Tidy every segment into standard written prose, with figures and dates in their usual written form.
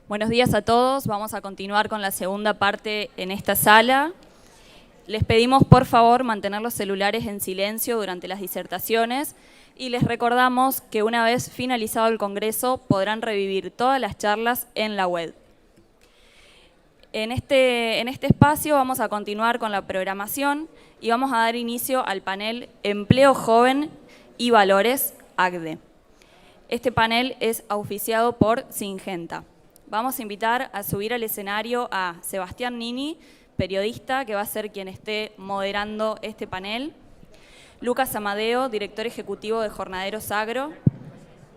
Buenos días a todos. Vamos a continuar con la segunda parte en esta sala. Les pedimos, por favor, mantener los celulares en silencio durante las disertaciones y les recordamos que una vez finalizado el congreso podrán revivir todas las charlas en la web. En este espacio vamos a continuar con la programación y vamos a dar inicio al panel Empleo Joven y Valores ACDE. Este panel es auspiciado por Syngenta. Vamos a invitar a subir al escenario a Sebastián Nini, periodista, que va a ser quien esté moderando este panel, Lucas Amadeo, director ejecutivo de Jornaderos Agro,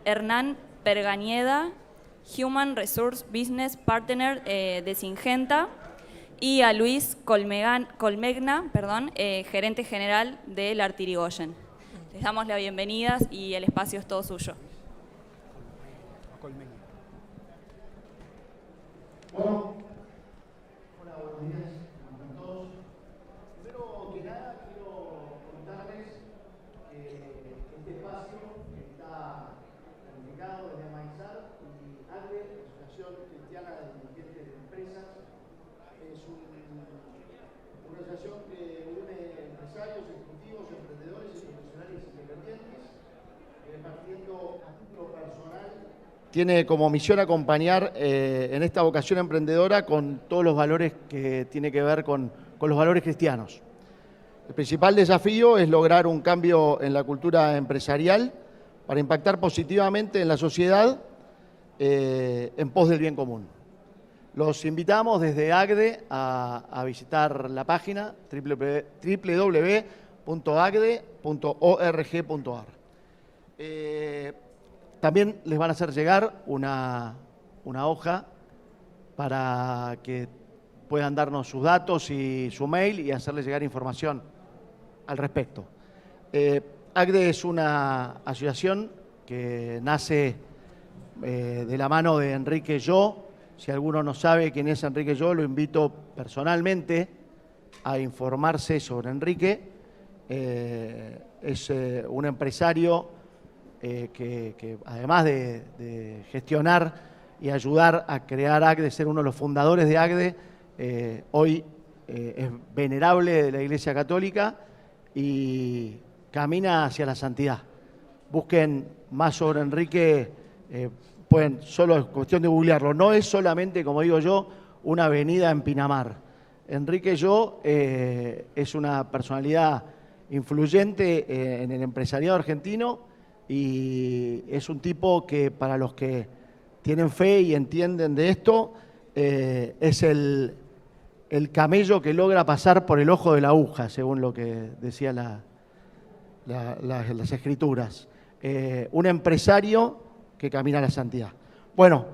Hernán Pergañeda, Human Resource Business Partner de Syngenta, y a Luis Colmegna, gerente general de Lartir Irigoyen. Les damos la bienvenida y el espacio es todo suyo. Bueno, hola, buenos días, ¿cómo están todos? Primero que nada, quiero contarles que este espacio está planificado desde Maizar y ACDE, Asociación Cristiana de Dirigentes de Empresas. Es una organización que une empresarios, ejecutivos, emprendedores y profesionales independientes, partiendo a título personal. Tiene como misión acompañar en esta vocación emprendedora con todos los valores que tiene que ver con los valores cristianos. El principal desafío es lograr un cambio en la cultura empresarial para impactar positivamente en la sociedad en pos del bien común. Los invitamos desde ACDE a visitar la página www.acde.org.ar. También les van a hacer llegar una hoja para que puedan darnos sus datos y su mail y hacerles llegar información al respecto. ACDE es una asociación que nace de la mano de Enrique Yo. Si alguno no sabe quién es Enrique Yo, lo invito personalmente a informarse sobre Enrique. Es un empresario que además de gestionar y ayudar a crear ACDE, ser uno de los fundadores de ACDE, hoy es venerable de la Iglesia Católica y camina hacia la santidad. Busquen más sobre Enrique, solo es cuestión de googlearlo. No es solamente, como digo yo, una avenida en Pinamar. Enrique Yo es una personalidad influyente en el empresariado argentino, y es un tipo que, para los que tienen fe y entienden de esto, es el camello que logra pasar por el ojo de la aguja, según lo que decía las escrituras. Un empresario que camina a la santidad. Bueno,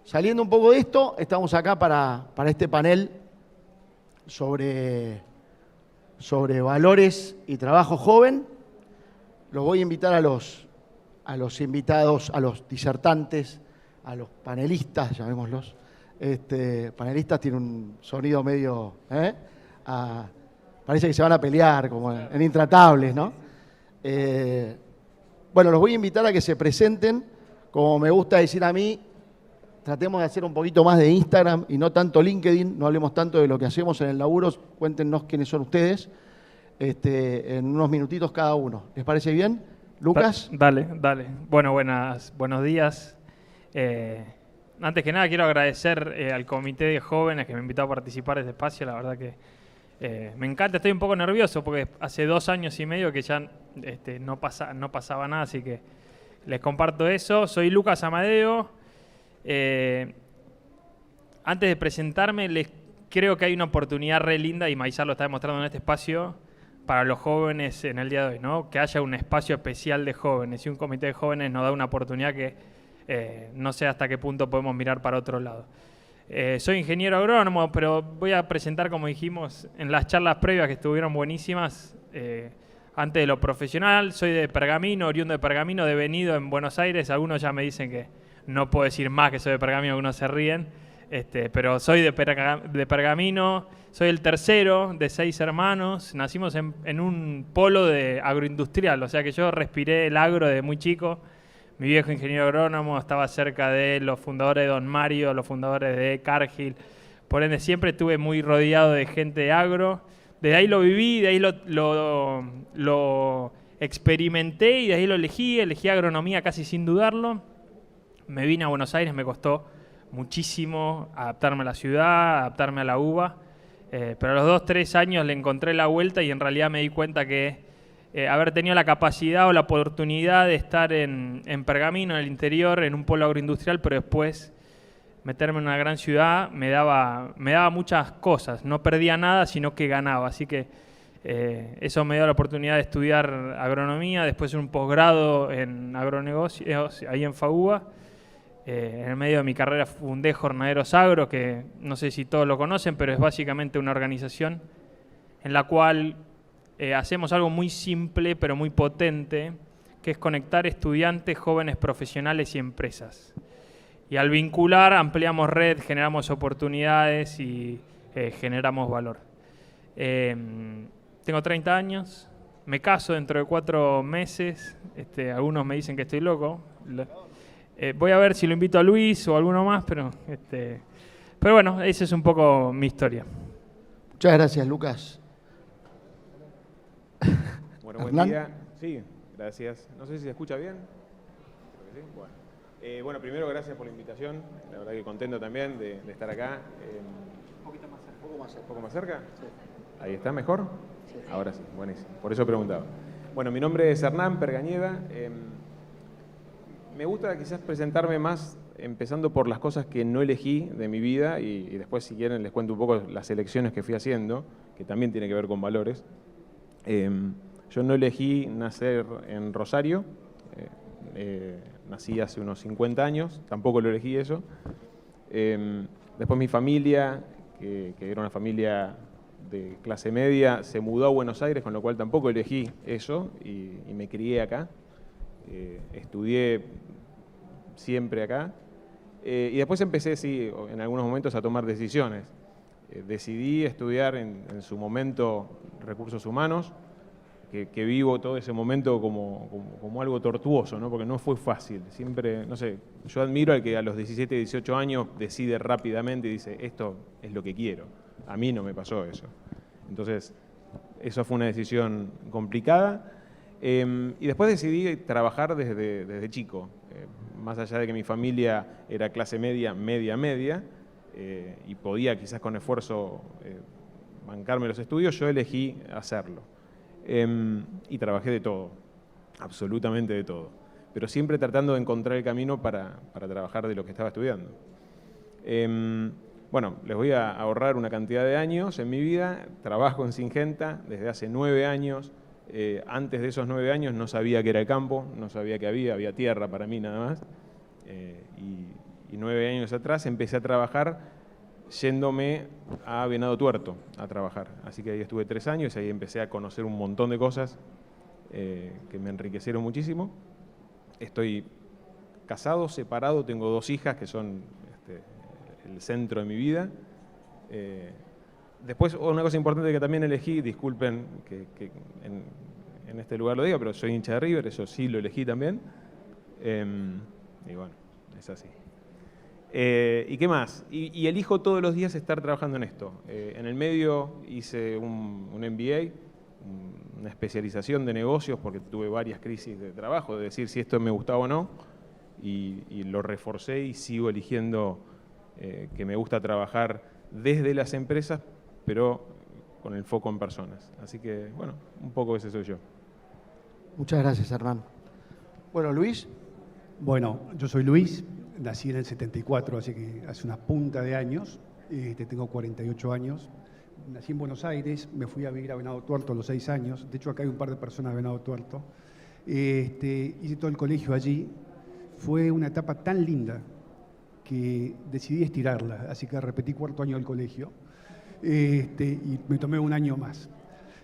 saliendo un poco de esto, estamos acá para este panel sobre valores y trabajo joven. Los voy a invitar a los invitados, a los disertantes, a los panelistas, llamémoslos. Panelistas tiene un sonido medio... parece que se van a pelear, como en Intratables, ¿no? Bueno, los voy a invitar a que se presenten. Como me gusta decir a mí, tratemos de hacer un poquito más de Instagram y no tanto LinkedIn. No hablemos tanto de lo que hacemos en el laburo. Cuéntenos quiénes son ustedes. En unos minutitos cada uno. ¿Les parece bien? ¿Lucas? Dale. Bueno, buenos días. Antes que nada quiero agradecer al Comité de Jóvenes que me invitó a participar de este espacio. La verdad que me encanta, estoy un poco nervioso porque hace 2 años y medio que ya no pasaba nada, así que les comparto eso. Soy Lucas Amadeo. Antes de presentarme, creo que hay una oportunidad re linda, y Maizar lo está demostrando en este espacio, para los jóvenes en el día de hoy, ¿no? Que haya un espacio especial de jóvenes, y un comité de jóvenes nos da una oportunidad que no sé hasta qué punto podemos mirar para otro lado. Soy ingeniero agrónomo, pero voy a presentar, como dijimos en las charlas previas que estuvieron buenísimas, antes de lo profesional. Soy de Pergamino, oriundo de Pergamino, devenido en Buenos Aires. Algunos ya me dicen que no puedo decir más que soy de Pergamino, algunos se ríen. Pero soy de Pergamino, soy el tercero de 6 hermanos. Nacimos en un polo de agroindustrial, o sea que yo respiré el agro desde muy chico. Mi viejo ingeniero agrónomo, estaba cerca de los fundadores de Don Mario, los fundadores de Cargill. Por ende, siempre estuve muy rodeado de gente de agro. Desde ahí lo viví, de ahí lo experimenté y de ahí lo elegí. Elegí agronomía casi sin dudarlo. Me vine a Buenos Aires, me costó muchísimo adaptarme a la ciudad, adaptarme a la uva. Pero a los 2 o 3 años le encontré la vuelta y en realidad me di cuenta que haber tenido la capacidad o la oportunidad de estar en Pergamino, en el interior, en un polo agroindustrial, pero después meterme en una gran ciudad me daba muchas cosas. No perdía nada, sino que ganaba. Así que eso me dio la oportunidad de estudiar agronomía, después un posgrado en agronegocios, ahí en FAUBA. En el medio de mi carrera fundé Jornaderos Agro, que no sé si todos lo conocen, pero es básicamente una organización en la cual hacemos algo muy simple pero muy potente, que es conectar estudiantes, jóvenes profesionales y empresas. Y al vincular ampliamos red, generamos oportunidades y generamos valor. Tengo 30 años, me caso dentro de 4 meses, algunos me dicen que estoy loco. Voy a ver si lo invito a Luis o a alguno más, pero bueno, esa es un poco mi historia. Muchas gracias, Lucas. Bueno, buen día. Sí, gracias. No sé si se escucha bien. Creo que sí. Bueno, primero gracias por la invitación. La verdad que contento también de estar acá. Un poquito más cerca. ¿Un poco más cerca? Sí. ¿Ahí está mejor? Sí. Ahora sí, buenísimo. Por eso preguntaba. Bueno, mi nombre es Hernán Pergañeva. Me gusta quizás presentarme más empezando por las cosas que no elegí de mi vida y después, si quieren, les cuento un poco las elecciones que fui haciendo, que también tiene que ver con valores. Yo no elegí nacer en Rosario, nací hace unos 50 años, tampoco lo elegí eso. Después mi familia, que era una familia de clase media, se mudó a Buenos Aires, con lo cual tampoco elegí eso y me crié acá. Estudié siempre acá y después empecé, sí, en algunos momentos a tomar decisiones. Decidí estudiar en su momento recursos humanos, que vivo todo ese momento como algo tortuoso, ¿no? Porque no fue fácil. Siempre, no sé, yo admiro al que a los 17, 18 años decide rápidamente y dice, esto es lo que quiero. A mí no me pasó eso. Entonces, eso fue una decisión complicada. Y después decidí trabajar desde chico. Más allá de que mi familia era clase media, media, y podía quizás con esfuerzo bancarme los estudios, yo elegí hacerlo. Y trabajé de todo, absolutamente de todo, pero siempre tratando de encontrar el camino para trabajar de lo que estaba estudiando. Bueno, les voy a ahorrar una cantidad de años en mi vida. Trabajo en Syngenta desde hace 9 años. Antes de esos 9 años no sabía qué era el campo, no sabía que había tierra para mí nada más. Y 9 años atrás empecé a trabajar yéndome a Venado Tuerto a trabajar. Así que ahí estuve 3 años y ahí empecé a conocer un montón de cosas que me enriquecieron muchísimo. Estoy casado, separado, tengo 2 hijas que son el centro de mi vida. Después, una cosa importante que también elegí, disculpen que en este lugar lo diga, pero soy hincha de River, eso sí lo elegí también. Y bueno, es así. ¿Y qué más? Y elijo todos los días estar trabajando en esto. En el medio hice un MBA, una especialización de negocios, porque tuve varias crisis de trabajo, de decir si esto me gustaba o no, y lo reforcé y sigo eligiendo que me gusta trabajar desde las empresas, pero con el foco en personas. Así que, bueno, un poco ese soy yo. Muchas gracias, Hernán. Bueno, Luis. Bueno, yo soy Luis, nací en el 74, así que hace una punta de años. Tengo 48 años. Nací en Buenos Aires, me fui a vivir a Venado Tuerto a los 6 años. De hecho, acá hay un par de personas de Venado Tuerto. Hice todo el colegio allí. Fue una etapa tan linda que decidí estirarla, así que repetí 4º año del colegio. Y me tomé un año más.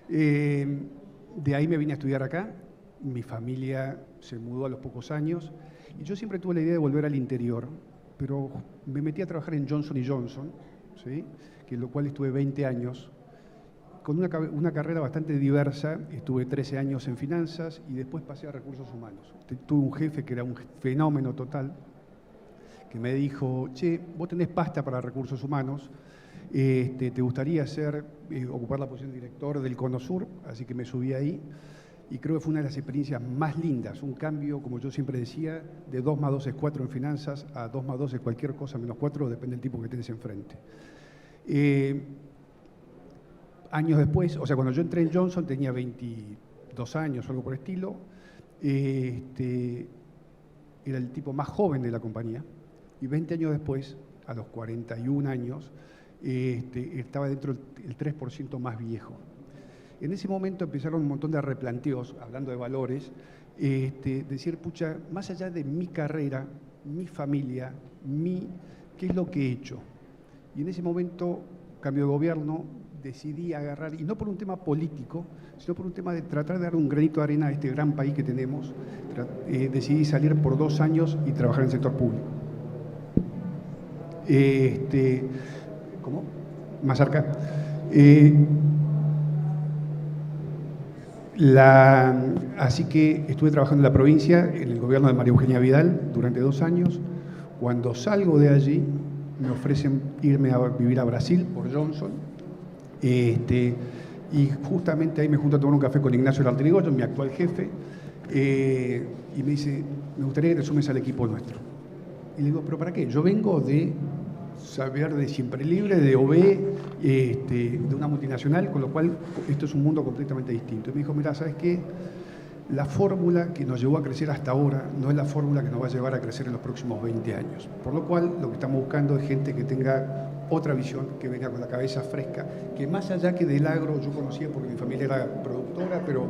De ahí me vine a estudiar acá. Mi familia se mudó a los pocos años y yo siempre tuve la idea de volver al interior, pero me metí a trabajar en Johnson & Johnson, ¿sí? Que lo cual estuve 20 años con una carrera bastante diversa. Estuve 13 años en finanzas y después pasé a recursos humanos. Tuve un jefe que era un fenómeno total, que me dijo, che, vos tenés pasta para recursos humanos, ¿te gustaría ocupar la posición de director del Cono Sur? Así que me subí ahí y creo que fue una de las experiencias más lindas, un cambio, como yo siempre decía, de 2 más 2 es 4 en finanzas a 2 más 2 es cualquier cosa menos 4, depende del tipo que tenés enfrente. Años después, o sea, cuando yo entré en Johnson tenía 22 años o algo por el estilo, era el tipo más joven de la compañía y 20 años después, a los 41 años, estaba dentro del 3% más viejo. En ese momento empezaron un montón de replanteos, hablando de valores, decir, pucha, más allá de mi carrera, mi familia, ¿qué es lo que he hecho? Y en ese momento, cambio de gobierno, decidí agarrar, y no por un tema político, sino por un tema de tratar de dar un granito de arena a este gran país que tenemos, decidí salir por 2 años y trabajar en el sector público. ¿Cómo? Más cerca. Así que estuve trabajando en la provincia, en el gobierno de María Eugenia Vidal, durante 2 años. Cuando salgo de allí, me ofrecen irme a vivir a Brasil por Johnson. Y justamente ahí me junto a tomar un café con Ignacio Lartrigoyen, mi actual jefe, y me dice, me gustaría que te sumes al equipo nuestro. Y le digo, ¿pero para qué? Yo vengo de saber de Siempre Libre, de OB, de una multinacional, con lo cual esto es un mundo completamente distinto. Y me dijo, mira, ¿sabes qué? La fórmula que nos llevó a crecer hasta ahora no es la fórmula que nos va a llevar a crecer en los próximos 20 años. Por lo cual, lo que estamos buscando es gente que tenga otra visión, que venga con la cabeza fresca, que más allá que del agro, yo conocía porque mi familia era productora, pero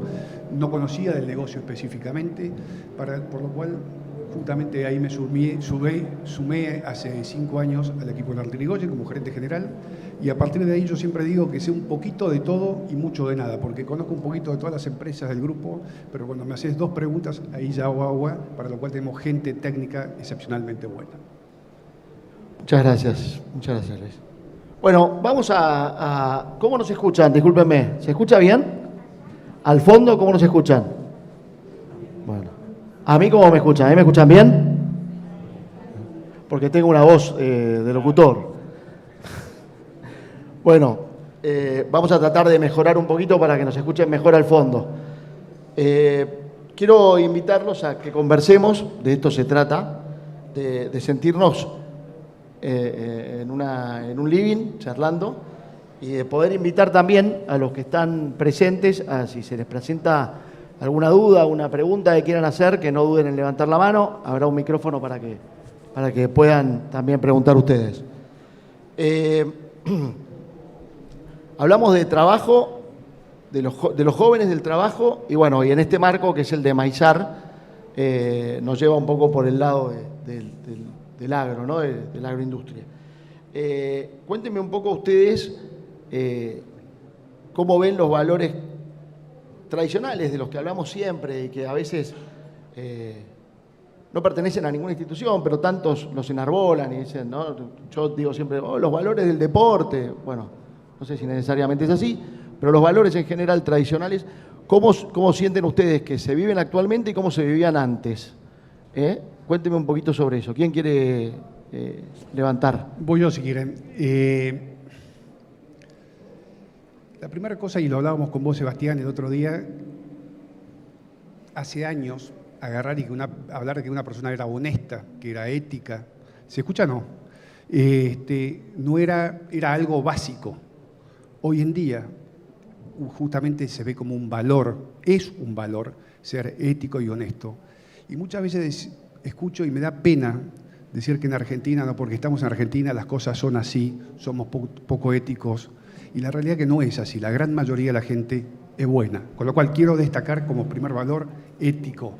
no conocía del negocio específicamente, por lo cual justamente ahí me sumé hace 5 años al equipo de Lartrigoyen como gerente general, y a partir de ahí yo siempre digo que sé un poquito de todo y mucho de nada, porque conozco un poquito de todas las empresas del grupo, pero cuando me haces 2 preguntas, ahí ya hago agua, para lo cual tenemos gente técnica excepcionalmente buena. Muchas gracias, Luis. Bueno, vamos a ¿cómo nos escuchan? Discúlpenme, ¿se escucha bien? ¿Al fondo cómo nos escuchan? Bueno, ¿a mí cómo me escuchan? ¿A mí me escuchan bien? Porque tengo una voz de locutor. Bueno, vamos a tratar de mejorar un poquito para que nos escuchen mejor al fondo. Quiero invitarlos a que conversemos, de esto se trata, de sentirnos en un living, charlando, y de poder invitar también a los que están presentes, a si se les presenta alguna duda, una pregunta que quieran hacer, que no duden en levantar la mano. Habrá un micrófono para que puedan también preguntar ustedes. Hablamos de trabajo, de los jóvenes del trabajo, y bueno, y en este marco que es el de Maizar, nos lleva un poco por el lado del agro, ¿no? de la agroindustria. Cuéntenme un poco ustedes cómo ven los valores tradicionales de los que hablamos siempre y que a veces no pertenecen a ninguna institución, pero tantos los enarbolan y dicen, ¿no? Yo digo siempre, los valores del deporte. Bueno, no sé si necesariamente es así, pero los valores en general tradicionales, ¿cómo sienten ustedes que se viven actualmente y cómo se vivían antes? Cuéntenme un poquito sobre eso. ¿Quién quiere levantar? Voy yo si quieren. La primera cosa, y lo hablábamos con vos, Sebastián, el otro día, hace años, hablar de que una persona era honesta, que era ética, ¿se escucha o no? No era algo básico. Hoy en día, justamente se ve como un valor, es un valor ser ético y honesto. Y muchas veces escucho y me da pena decir que en Argentina, no porque estamos en Argentina, las cosas son así, somos poco éticos. Y la realidad es que no es así, la gran mayoría de la gente es buena. Con lo cual quiero destacar como primer valor ético.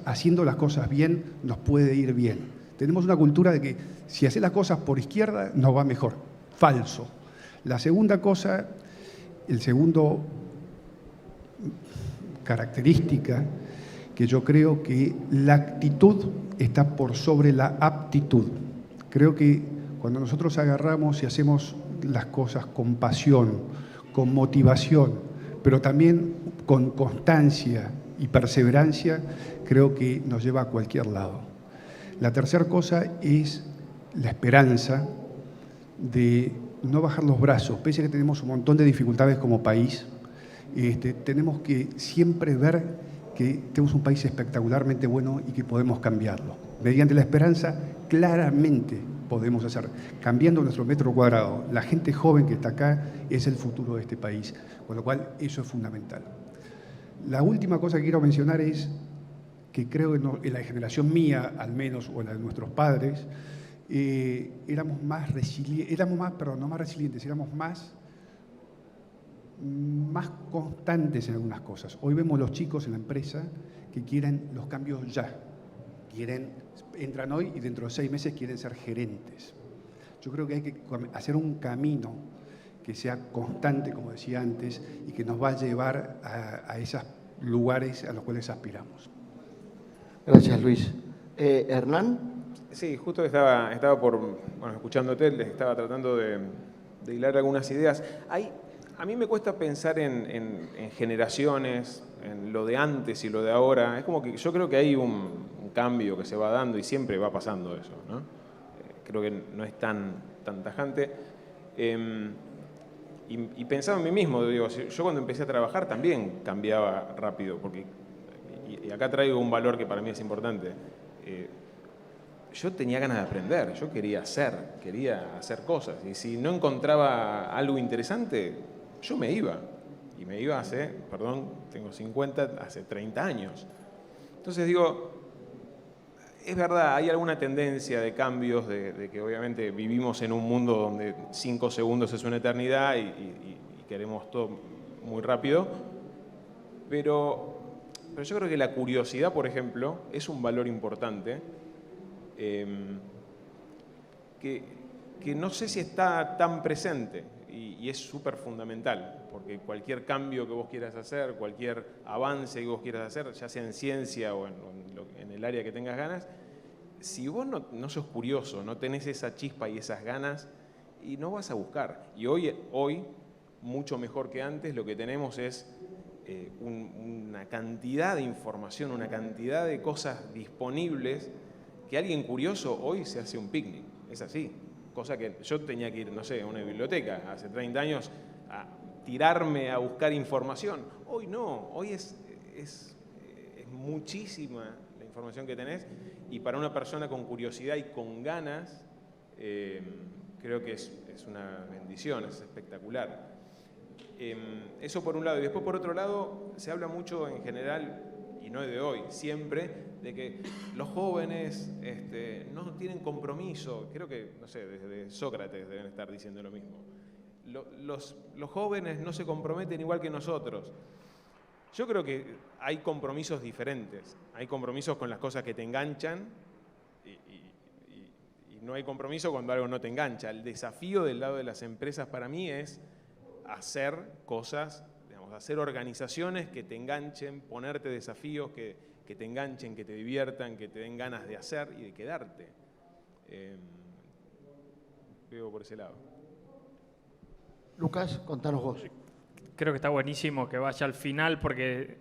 Haciendo las cosas bien, nos puede ir bien. Tenemos una cultura de que si haces las cosas por izquierda, nos va mejor. Falso. La segunda cosa, el segundo característica, que yo creo que la actitud está por sobre la aptitud. Creo que cuando nosotros agarramos y hacemos las cosas con pasión, con motivación, pero también con constancia y perseverancia, creo que nos lleva a cualquier lado. La tercera cosa es la esperanza de no bajar los brazos, pese a que tenemos un montón de dificultades como país. Tenemos que siempre ver que tenemos un país espectacularmente bueno y que podemos cambiarlo. Mediante la esperanza, claramente podemos hacer, cambiando nuestro metro cuadrado. La gente joven que está acá es el futuro de este país, con lo cual eso es fundamental. La última cosa que quiero mencionar es que creo que en la generación mía, al menos, o la de nuestros padres, éramos más resilientes, éramos más constantes en algunas cosas. Hoy vemos los chicos en la empresa que quieren los cambios ya. Entran hoy y dentro de 6 meses quieren ser gerentes. Yo creo que hay que hacer un camino que sea constante, como decía antes, y que nos va a llevar a esos lugares a los cuales aspiramos. Gracias, Luis. Hernán. Sí, justo estaba escuchándote, les estaba tratando de hilar algunas ideas. A mí me cuesta pensar en generaciones, en lo de antes y lo de ahora. Es como que yo creo que hay un cambio que se va dando y siempre va pasando eso, ¿no? Creo que no es tan tajante. Y pensaba en mí mismo, digo, yo cuando empecé a trabajar también cambiaba rápido, porque, y acá traigo un valor que para mí es importante. Yo tenía ganas de aprender, yo quería hacer cosas. Y si no encontraba algo interesante, yo me iba. Y me iba tengo 50, hace 30 años. Entonces digo, es verdad, hay alguna tendencia de cambios, de que obviamente vivimos en un mundo donde 5 segundos es una eternidad y queremos todo muy rápido. Pero yo creo que la curiosidad, por ejemplo, es un valor importante. Que no sé si está tan presente y es súper fundamental, porque cualquier cambio que vos quieras hacer, cualquier avance que vos quieras hacer, ya sea en ciencia o en el área que tengas ganas, si vos no sos curioso, no tenés esa chispa y esas ganas, y no vas a buscar. Y hoy mucho mejor que antes, lo que tenemos es una cantidad de información, una cantidad de cosas disponibles, que alguien curioso hoy se hace un picnic, es así. Cosa que yo tenía que ir, no sé, a una biblioteca hace 30 años a tirarme a buscar información. Hoy no, hoy es muchísima la información que tenés, y para una persona con curiosidad y con ganas, creo que es una bendición, es espectacular. Eso por un lado. Y después por otro lado, se habla mucho en general, y no es de hoy, siempre, de que los jóvenes no tienen compromiso. Creo que, no sé, desde Sócrates deben estar diciendo lo mismo. Los jóvenes no se comprometen igual que nosotros. Yo creo que hay compromisos diferentes. Hay compromisos con las cosas que te enganchan y no hay compromiso cuando algo no te engancha. El desafío del lado de las empresas para mí es hacer cosas, digamos, hacer organizaciones que te enganchen, ponerte desafíos que te enganchen, que te diviertan, que te den ganas de hacer y de quedarte. Veo por ese lado. Lucas, contanos vos. Creo que está buenísimo que vaya al final, porque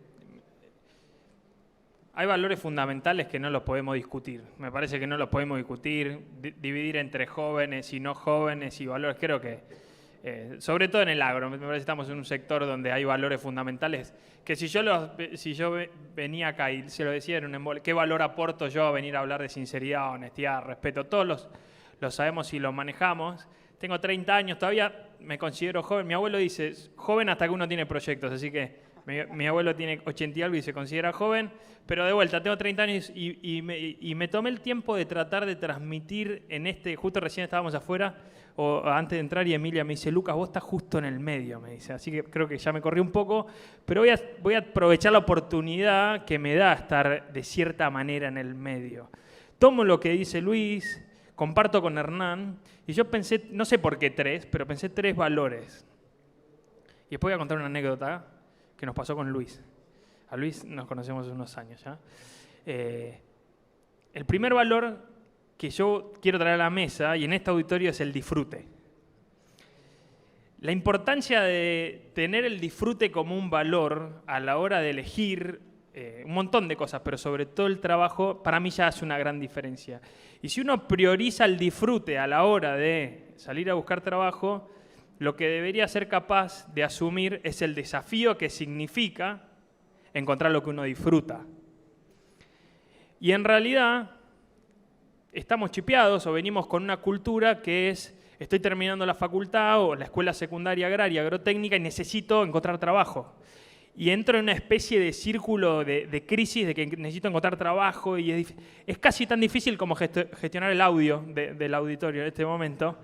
hay valores fundamentales que no los podemos discutir. Me parece que no los podemos discutir, dividir entre jóvenes y no jóvenes y valores. Creo que, sobre todo en el agro, me parece que estamos en un sector donde hay valores fundamentales que si yo venía acá y se lo decía en un embole, ¿qué valor aporto yo a venir a hablar de sinceridad, honestidad, respeto? Todos los sabemos y los manejamos. Tengo 30 años, todavía me considero joven. Mi abuelo dice, joven hasta que uno tiene proyectos, así que mi abuelo tiene 80 y algo y se considera joven, pero de vuelta, tengo 30 años y me tomé el tiempo de tratar de transmitir justo recién estábamos afuera, o antes de entrar, y Emilia me dice, Lucas, vos estás justo en el medio, me dice, así que creo que ya me corrí un poco, pero voy a aprovechar la oportunidad que me da estar de cierta manera en el medio. Tomo lo que dice Luis, comparto con Hernán, y yo pensé, no sé por qué 3, pero pensé 3 valores. Y después voy a contar una anécdota que nos pasó con Luis. A Luis nos conocemos hace unos años ya. El primer valor que yo quiero traer a la mesa, y en este auditorio, es el disfrute. La importancia de tener el disfrute como un valor a la hora de elegir un montón de cosas, pero sobre todo el trabajo, para mí ya hace una gran diferencia. Y si uno prioriza el disfrute a la hora de salir a buscar trabajo, lo que debería ser capaz de asumir es el desafío que significa encontrar lo que uno disfruta. Y en realidad estamos chipeados o venimos con una cultura que es: estoy terminando la facultad o la escuela secundaria agraria, agrotécnica, y necesito encontrar trabajo. Y entro en una especie de círculo de crisis de que necesito encontrar trabajo, y es casi tan difícil como gestionar el audio del auditorio en este momento.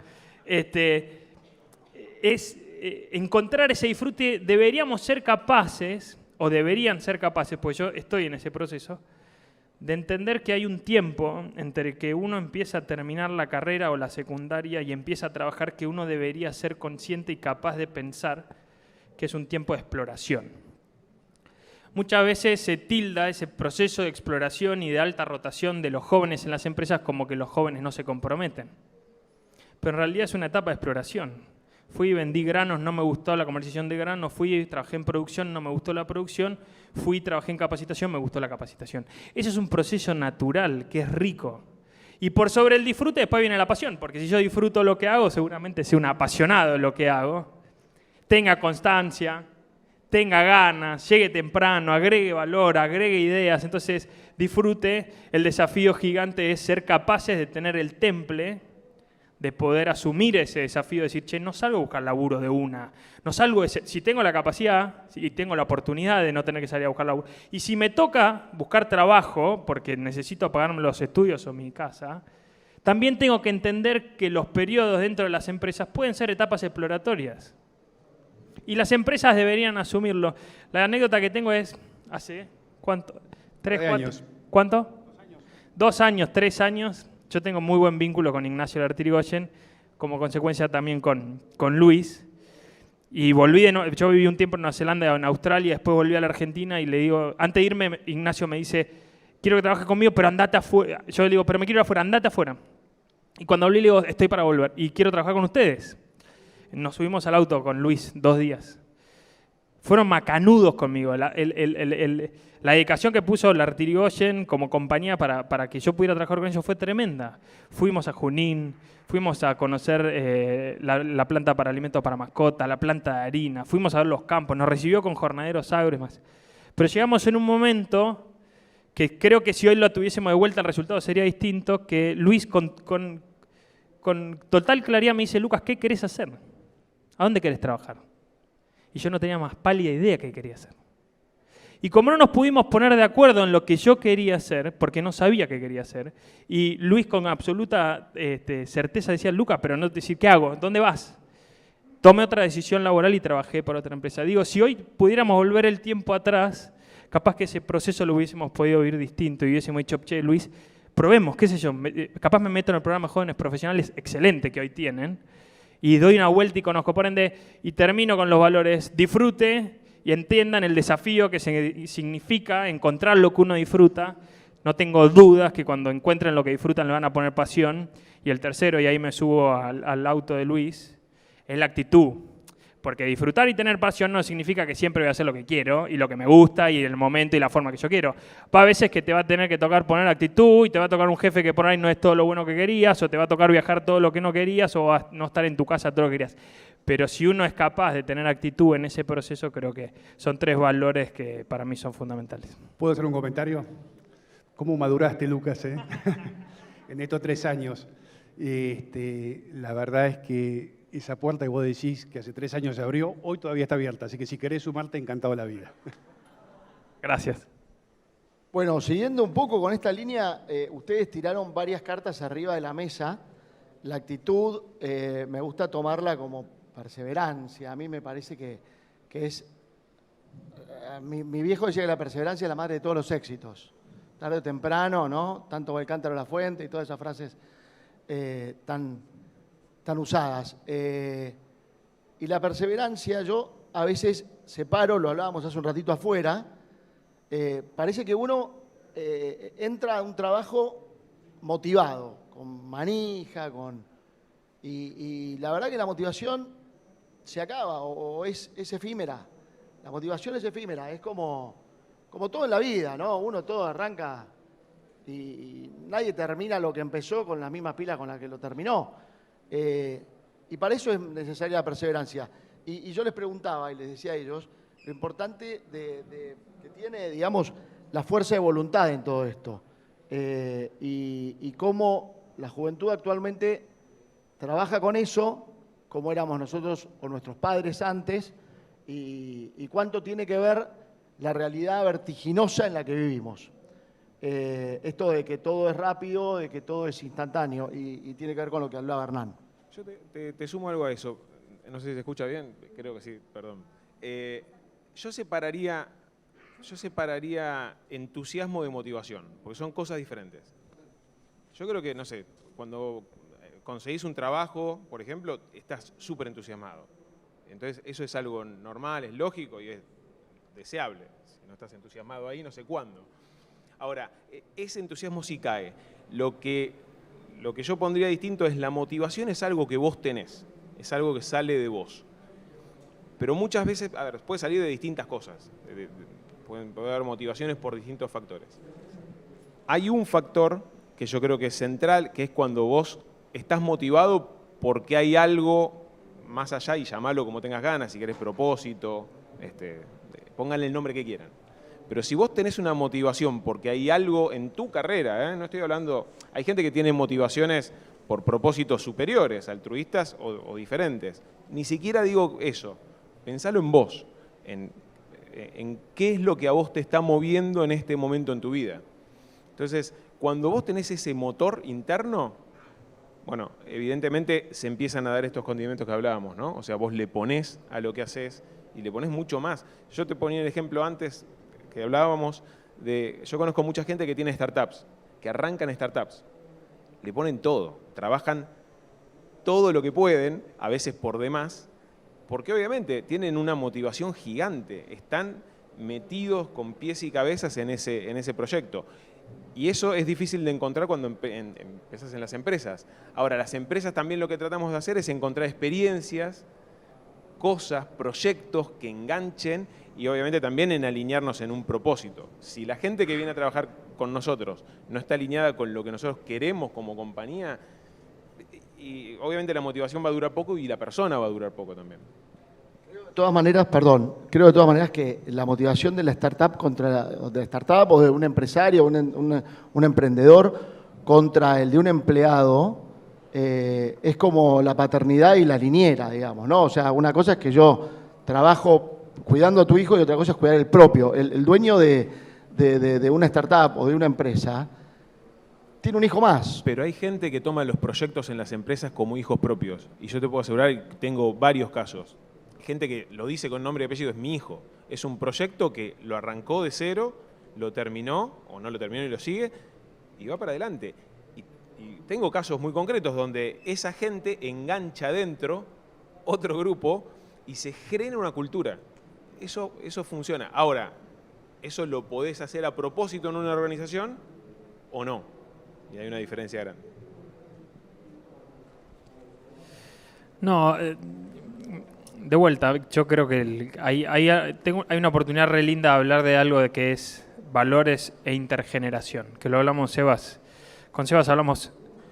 Encontrar ese disfrute. Deberíamos ser capaces, o deberían ser capaces, pues yo estoy en ese proceso, de entender que hay un tiempo entre que uno empieza a terminar la carrera o la secundaria y empieza a trabajar, que uno debería ser consciente y capaz de pensar que es un tiempo de exploración. Muchas veces se tilda ese proceso de exploración y de alta rotación de los jóvenes en las empresas como que los jóvenes no se comprometen. Pero en realidad es una etapa de exploración. Fui y vendí granos, no me gustó la comercialización de granos. Fui y trabajé en producción, no me gustó la producción. Fui y trabajé en capacitación, me gustó la capacitación. Ese es un proceso natural, que es rico. Y por sobre el disfrute después viene la pasión, porque si yo disfruto lo que hago, seguramente sea un apasionado de lo que hago. Tenga constancia, tenga ganas, llegue temprano, agregue valor, agregue ideas. Entonces, disfrute. El desafío gigante es ser capaces de tener el temple, de poder asumir ese desafío, de decir, che, no salgo a buscar laburo de una. No salgo si tengo la capacidad y tengo la oportunidad de no tener que salir a buscar laburo. Y si me toca buscar trabajo, porque necesito pagarme los estudios o mi casa, también tengo que entender que los periodos dentro de las empresas pueden ser etapas exploratorias. Y las empresas deberían asumirlo. La anécdota que tengo es, hace, ¿cuánto? 3, 4 años. ¿Cuánto? 2 años, 3 años. Yo tengo muy buen vínculo con Ignacio Lertirigoyen, como consecuencia también con Luis. Y yo viví un tiempo en Nueva Zelanda, en Australia, después volví a la Argentina y le digo, antes de irme, Ignacio me dice, quiero que trabajes conmigo, pero andate afuera. Yo le digo, pero me quiero ir afuera, andate afuera. Y cuando hablé le digo, estoy para volver y quiero trabajar con ustedes. Nos subimos al auto con Luis 2 días. Fueron macanudos conmigo. La dedicación que puso Lertirigoyen como compañía para que yo pudiera trabajar con ellos fue tremenda. Fuimos a Junín, fuimos a conocer la planta para alimentos para mascotas, la planta de harina, fuimos a ver los campos, nos recibió con jornaderos agros y más. Pero llegamos en un momento que creo que si hoy lo tuviésemos de vuelta el resultado sería distinto, que Luis con total claridad me dice, Lucas, ¿qué querés hacer? ¿A dónde querés trabajar? Y yo no tenía más pálida idea qué quería hacer. Y como no nos pudimos poner de acuerdo en lo que yo quería hacer, porque no sabía qué quería hacer, y Luis con absoluta certeza decía, Lucas, pero no te decir, ¿qué hago? ¿Dónde vas? Tomé otra decisión laboral y trabajé por otra empresa. Digo, si hoy pudiéramos volver el tiempo atrás, capaz que ese proceso lo hubiésemos podido vivir distinto y hubiésemos dicho, che, Luis, probemos, qué sé yo, capaz me meto en el programa Jóvenes Profesionales excelente que hoy tienen, y doy una vuelta y conozco. Por ende, y termino con los valores: disfrute y entiendan el desafío que significa encontrar lo que uno disfruta. No tengo dudas que cuando encuentren lo que disfrutan le van a poner pasión. Y el tercero, y ahí me subo al auto de Luis, es la actitud. Porque disfrutar y tener pasión no significa que siempre voy a hacer lo que quiero y lo que me gusta y el momento y la forma que yo quiero. Va a veces que te va a tener que tocar poner actitud y te va a tocar un jefe que por ahí no es todo lo bueno que querías, o te va a tocar viajar todo lo que no querías, o no estar en tu casa todo lo que querías. Pero si uno es capaz de tener actitud en ese proceso, creo que son 3 valores que para mí son fundamentales. ¿Puedo hacer un comentario? ¿Cómo maduraste, Lucas, en estos 3 años? La verdad es que esa puerta que vos decís que hace 3 años se abrió, hoy todavía está abierta, así que si querés sumarte, encantado de la vida. Gracias. Bueno, siguiendo un poco con esta línea, ustedes tiraron varias cartas arriba de la mesa. La actitud, me gusta tomarla como perseverancia. A mí me parece que es... Mi viejo decía que la perseverancia es la madre de todos los éxitos. Tarde o temprano, ¿no? Tanto va el cántaro a la fuente y todas esas frases tan usadas. Y la perseverancia, yo a veces separo, lo hablábamos hace un ratito afuera, parece que uno entra a un trabajo motivado, con manija, y la verdad que la motivación se acaba o es efímera. La motivación es efímera, es como todo en la vida, ¿no? Uno todo arranca y nadie termina lo que empezó con las mismas pilas con las que lo terminó. Y para eso es necesaria la perseverancia. Y yo les preguntaba y les decía a ellos lo importante que tiene, digamos, la fuerza de voluntad en todo esto. Y cómo la juventud actualmente trabaja con eso, como éramos nosotros o nuestros padres antes, y cuánto tiene que ver la realidad vertiginosa en la que vivimos. Esto de que todo es rápido, de que todo es instantáneo, y tiene que ver con lo que hablaba Hernán. Yo te sumo algo a eso. No sé si se escucha bien, creo que sí, perdón. Yo separaría entusiasmo de motivación, porque son cosas diferentes. Yo creo que, no sé, cuando conseguís un trabajo, por ejemplo, estás súper entusiasmado. Entonces, eso es algo normal, es lógico y es deseable. Si no estás entusiasmado ahí, no sé cuándo. Ahora, ese entusiasmo sí cae. Lo que yo pondría distinto es la motivación es algo que vos tenés, es algo que sale de vos. Pero muchas veces, a ver, puede salir de distintas cosas. Puede haber motivaciones por distintos factores. Hay un factor que yo creo que es central, que es cuando vos estás motivado porque hay algo más allá, y llamarlo como tengas ganas, si querés propósito, pónganle el nombre que quieran. Pero si vos tenés una motivación porque hay algo en tu carrera, no estoy hablando, hay gente que tiene motivaciones por propósitos superiores, altruistas o diferentes. Ni siquiera digo eso. Pensalo en vos, en qué es lo que a vos te está moviendo en este momento en tu vida. Entonces, cuando vos tenés ese motor interno, bueno, evidentemente se empiezan a dar estos condimentos que hablábamos, ¿no? O sea, vos le ponés a lo que haces y le ponés mucho más. Yo te ponía el ejemplo antes que hablábamos yo conozco mucha gente que tiene startups, que arrancan startups, le ponen todo, trabajan todo lo que pueden, a veces por demás, porque obviamente tienen una motivación gigante, están metidos con pies y cabezas en ese proyecto. Y eso es difícil de encontrar cuando empezás en las empresas. Ahora, las empresas también lo que tratamos de hacer es encontrar experiencias, cosas, proyectos que enganchen y obviamente también en alinearnos en un propósito. Si la gente que viene a trabajar con nosotros no está alineada con lo que nosotros queremos como compañía, y obviamente la motivación va a durar poco y la persona va a durar poco también. De todas maneras, creo de todas maneras que la motivación de la startup o de un empresario, un emprendedor contra el de un empleado es como la paternidad y la niñera, digamos, ¿no? O sea, una cosa es que yo trabajo cuidando a tu hijo y otra cosa es cuidar el propio. El dueño de una startup o de una empresa tiene un hijo más. Pero hay gente que toma los proyectos en las empresas como hijos propios. Y yo te puedo asegurar que tengo varios casos. Gente que lo dice con nombre y apellido, es mi hijo. Es un proyecto que lo arrancó de cero, lo terminó, o no lo terminó y lo sigue, y va para adelante. Y tengo casos muy concretos donde esa gente engancha adentro otro grupo y se genera una cultura. Eso funciona. Ahora, ¿eso lo podés hacer a propósito en una organización o no? Y hay una diferencia grande. No, de vuelta, yo creo que hay una oportunidad re linda de hablar de algo de que es valores e intergeneración, que lo hablamos con Sebas hablamos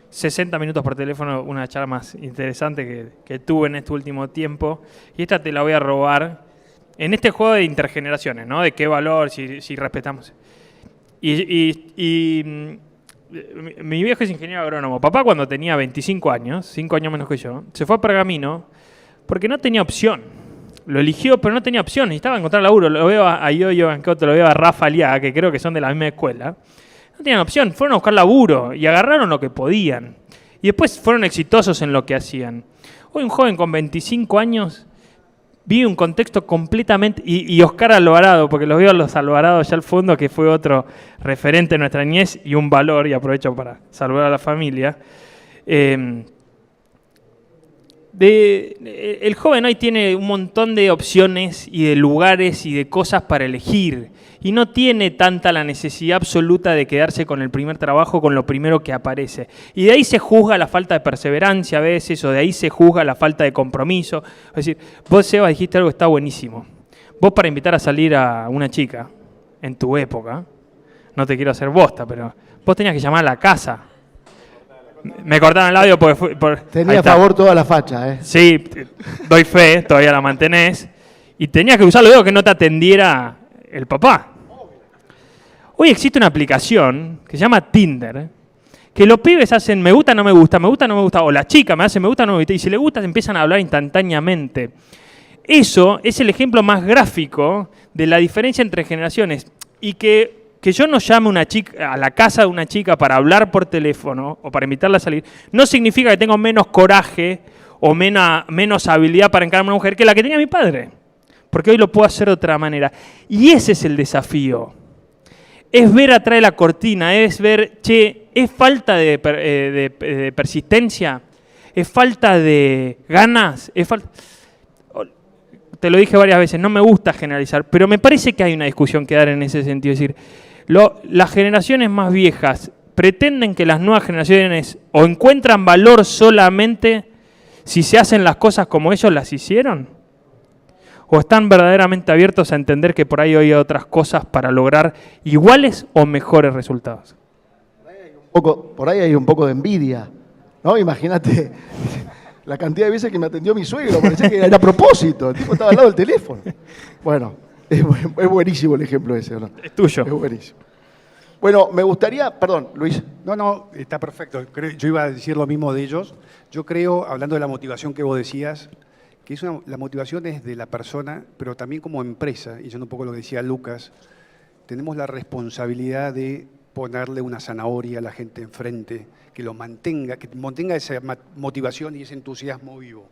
60 minutos por teléfono, una charla más interesante que tuve en este último tiempo, y esta te la voy a robar en este juego de intergeneraciones, ¿no? De qué valor, si respetamos. Mi viejo es ingeniero agrónomo. Papá, cuando tenía 25 años, 5 años menos que yo, se fue a Pergamino porque no tenía opción. Lo eligió, pero no tenía opción. Necesitaba encontrar laburo. Lo veo a Yoyo Bancoto, lo veo a Rafa Aliaga, que creo que son de la misma escuela. No tenían opción. Fueron a buscar laburo y agarraron lo que podían. Y después fueron exitosos en lo que hacían. Hoy un joven con 25 años vive un contexto completamente... Y Oscar Alvarado, porque los veo a los Alvarado allá al fondo, que fue otro referente de nuestra niñez y un valor, y aprovecho para saludar a la familia. El joven hoy tiene un montón de opciones y de lugares y de cosas para elegir. Y no tiene tanta la necesidad absoluta de quedarse con el primer trabajo, con lo primero que aparece. Y de ahí se juzga la falta de perseverancia a veces, o de ahí se juzga la falta de compromiso. Es decir, vos, Seba, dijiste algo que está buenísimo. Vos, para invitar a salir a una chica, en tu época, no te quiero hacer bosta, pero vos tenías que llamar a la casa. Me cortaron el audio porque... Tenía a favor toda la facha, ¿eh? Sí, doy fe, todavía la mantenés. Y tenías que usar los dedos que no te atendiera el papá. Hoy existe una aplicación que se llama Tinder, que los pibes hacen me gusta, no me gusta, me gusta, no me gusta, o la chica me hace me gusta, no me gusta, y si le gusta empiezan a hablar instantáneamente. Eso es el ejemplo más gráfico de la diferencia entre generaciones. Y que yo no llame una chica, a la casa de una chica para hablar por teléfono o para invitarla a salir, no significa que tengo menos coraje o menos habilidad para encarar a una mujer que la que tenía mi padre. Porque hoy lo puedo hacer de otra manera. Y ese es el desafío. Es ver atrás de la cortina, es ver, che, ¿es falta de persistencia? ¿Es falta de ganas? Te lo dije varias veces, no me gusta generalizar, pero me parece que hay una discusión que dar en ese sentido. Es decir, las generaciones más viejas pretenden que las nuevas generaciones o encuentran valor solamente si se hacen las cosas como ellos las hicieron, o están verdaderamente abiertos a entender que por ahí hay otras cosas para lograr iguales o mejores resultados. Por ahí hay un poco de envidia, ¿no? Imagínate la cantidad de veces que me atendió mi suegro, parecía que era a propósito, el tipo estaba al lado del teléfono. Bueno, es buenísimo el ejemplo ese, ¿no? Es tuyo. Es buenísimo. Bueno, me gustaría, perdón, Luis. No, está perfecto. Yo iba a decir lo mismo de ellos. Yo creo, hablando de la motivación que vos decías, que la motivación es de la persona, pero también como empresa, y yendo un poco lo que decía Lucas, tenemos la responsabilidad de ponerle una zanahoria a la gente enfrente, que mantenga esa motivación y ese entusiasmo vivo.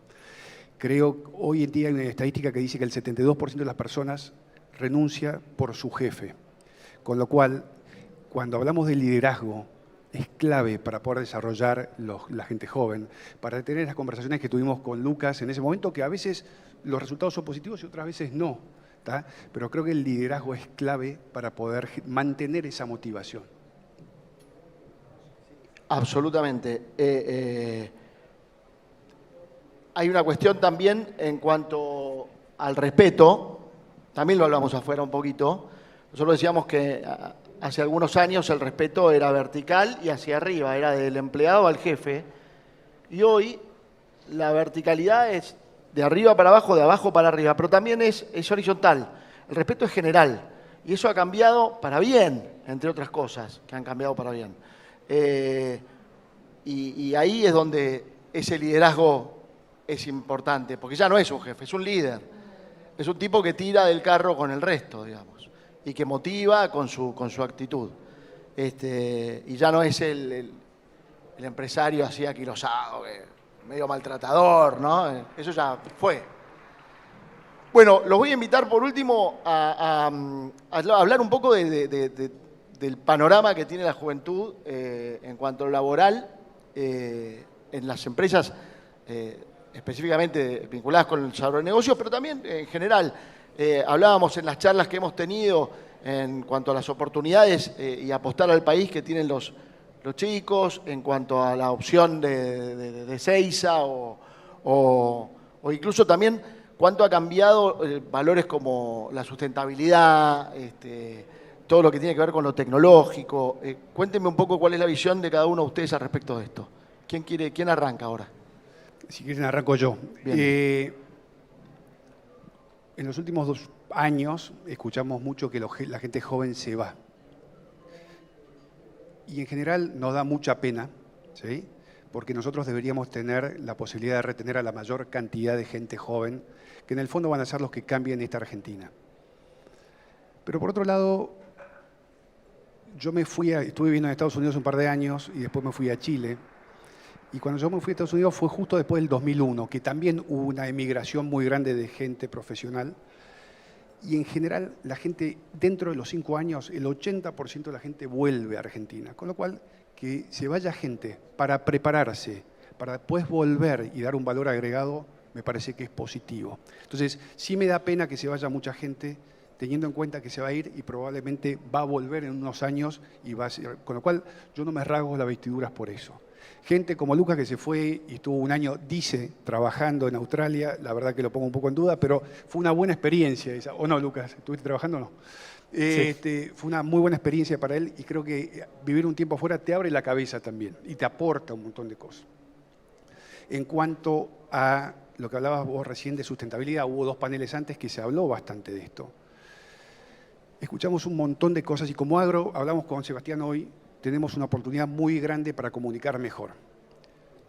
Creo que hoy en día hay una estadística que dice que el 72% de las personas renuncia por su jefe, con lo cual, cuando hablamos de liderazgo, es clave para poder desarrollar la gente joven, para tener las conversaciones que tuvimos con Lucas en ese momento, que a veces los resultados son positivos y otras veces no, ¿tá? Pero creo que el liderazgo es clave para poder mantener esa motivación. Absolutamente. Hay una cuestión también en cuanto al respeto, también lo hablamos afuera un poquito. Nosotros decíamos que hace algunos años el respeto era vertical y hacia arriba, era del empleado al jefe. Y hoy la verticalidad es de arriba para abajo, de abajo para arriba, pero también es horizontal. El respeto es general y eso ha cambiado para bien, entre otras cosas que han cambiado para bien. Y ahí es donde ese liderazgo es importante, porque ya no es un jefe, es un líder. Es un tipo que tira del carro con el resto, digamos, y que motiva con su actitud. Y ya no es el empresario así aquilosado, medio maltratador, ¿no? Eso ya fue. Bueno, los voy a invitar por último a hablar un poco del panorama que tiene la juventud en cuanto a lo laboral en las empresas específicamente vinculadas con el desarrollo de negocios, pero también en general. Hablábamos en las charlas que hemos tenido en cuanto a las oportunidades y apostar al país que tienen los chicos, en cuanto a la opción de Seiza o incluso también cuánto ha cambiado valores como la sustentabilidad, todo lo que tiene que ver con lo tecnológico. Cuéntenme un poco cuál es la visión de cada uno de ustedes al respecto de esto. ¿Quién arranca ahora? Si quieren arranco yo. En los últimos 2 años escuchamos mucho que la gente joven se va. Y en general nos da mucha pena, ¿sí? Porque nosotros deberíamos tener la posibilidad de retener a la mayor cantidad de gente joven, que en el fondo van a ser los que cambien esta Argentina. Pero por otro lado, estuve viviendo en Estados Unidos un par de años y después me fui a Chile. Y cuando yo me fui a Estados Unidos fue justo después del 2001, que también hubo una emigración muy grande de gente profesional. Y en general, la gente, dentro de los 5 años, el 80% de la gente vuelve a Argentina. Con lo cual, que se vaya gente para prepararse, para después volver y dar un valor agregado, me parece que es positivo. Entonces, sí me da pena que se vaya mucha gente, teniendo en cuenta que se va a ir y probablemente va a volver en unos años, y va a ser, con lo cual yo no me rasgo las vestiduras por eso. Gente como Lucas, que se fue y estuvo un año, dice, trabajando en Australia, la verdad que lo pongo un poco en duda, pero fue una buena experiencia esa. ¿O no, Lucas? ¿Estuviste trabajando o no? Sí. Fue una muy buena experiencia para él, y creo que vivir un tiempo afuera te abre la cabeza también y te aporta un montón de cosas. En cuanto a lo que hablabas vos recién de sustentabilidad, hubo 2 paneles antes que se habló bastante de esto. Escuchamos un montón de cosas y como agro, hablamos con Sebastián hoy, tenemos una oportunidad muy grande para comunicar mejor.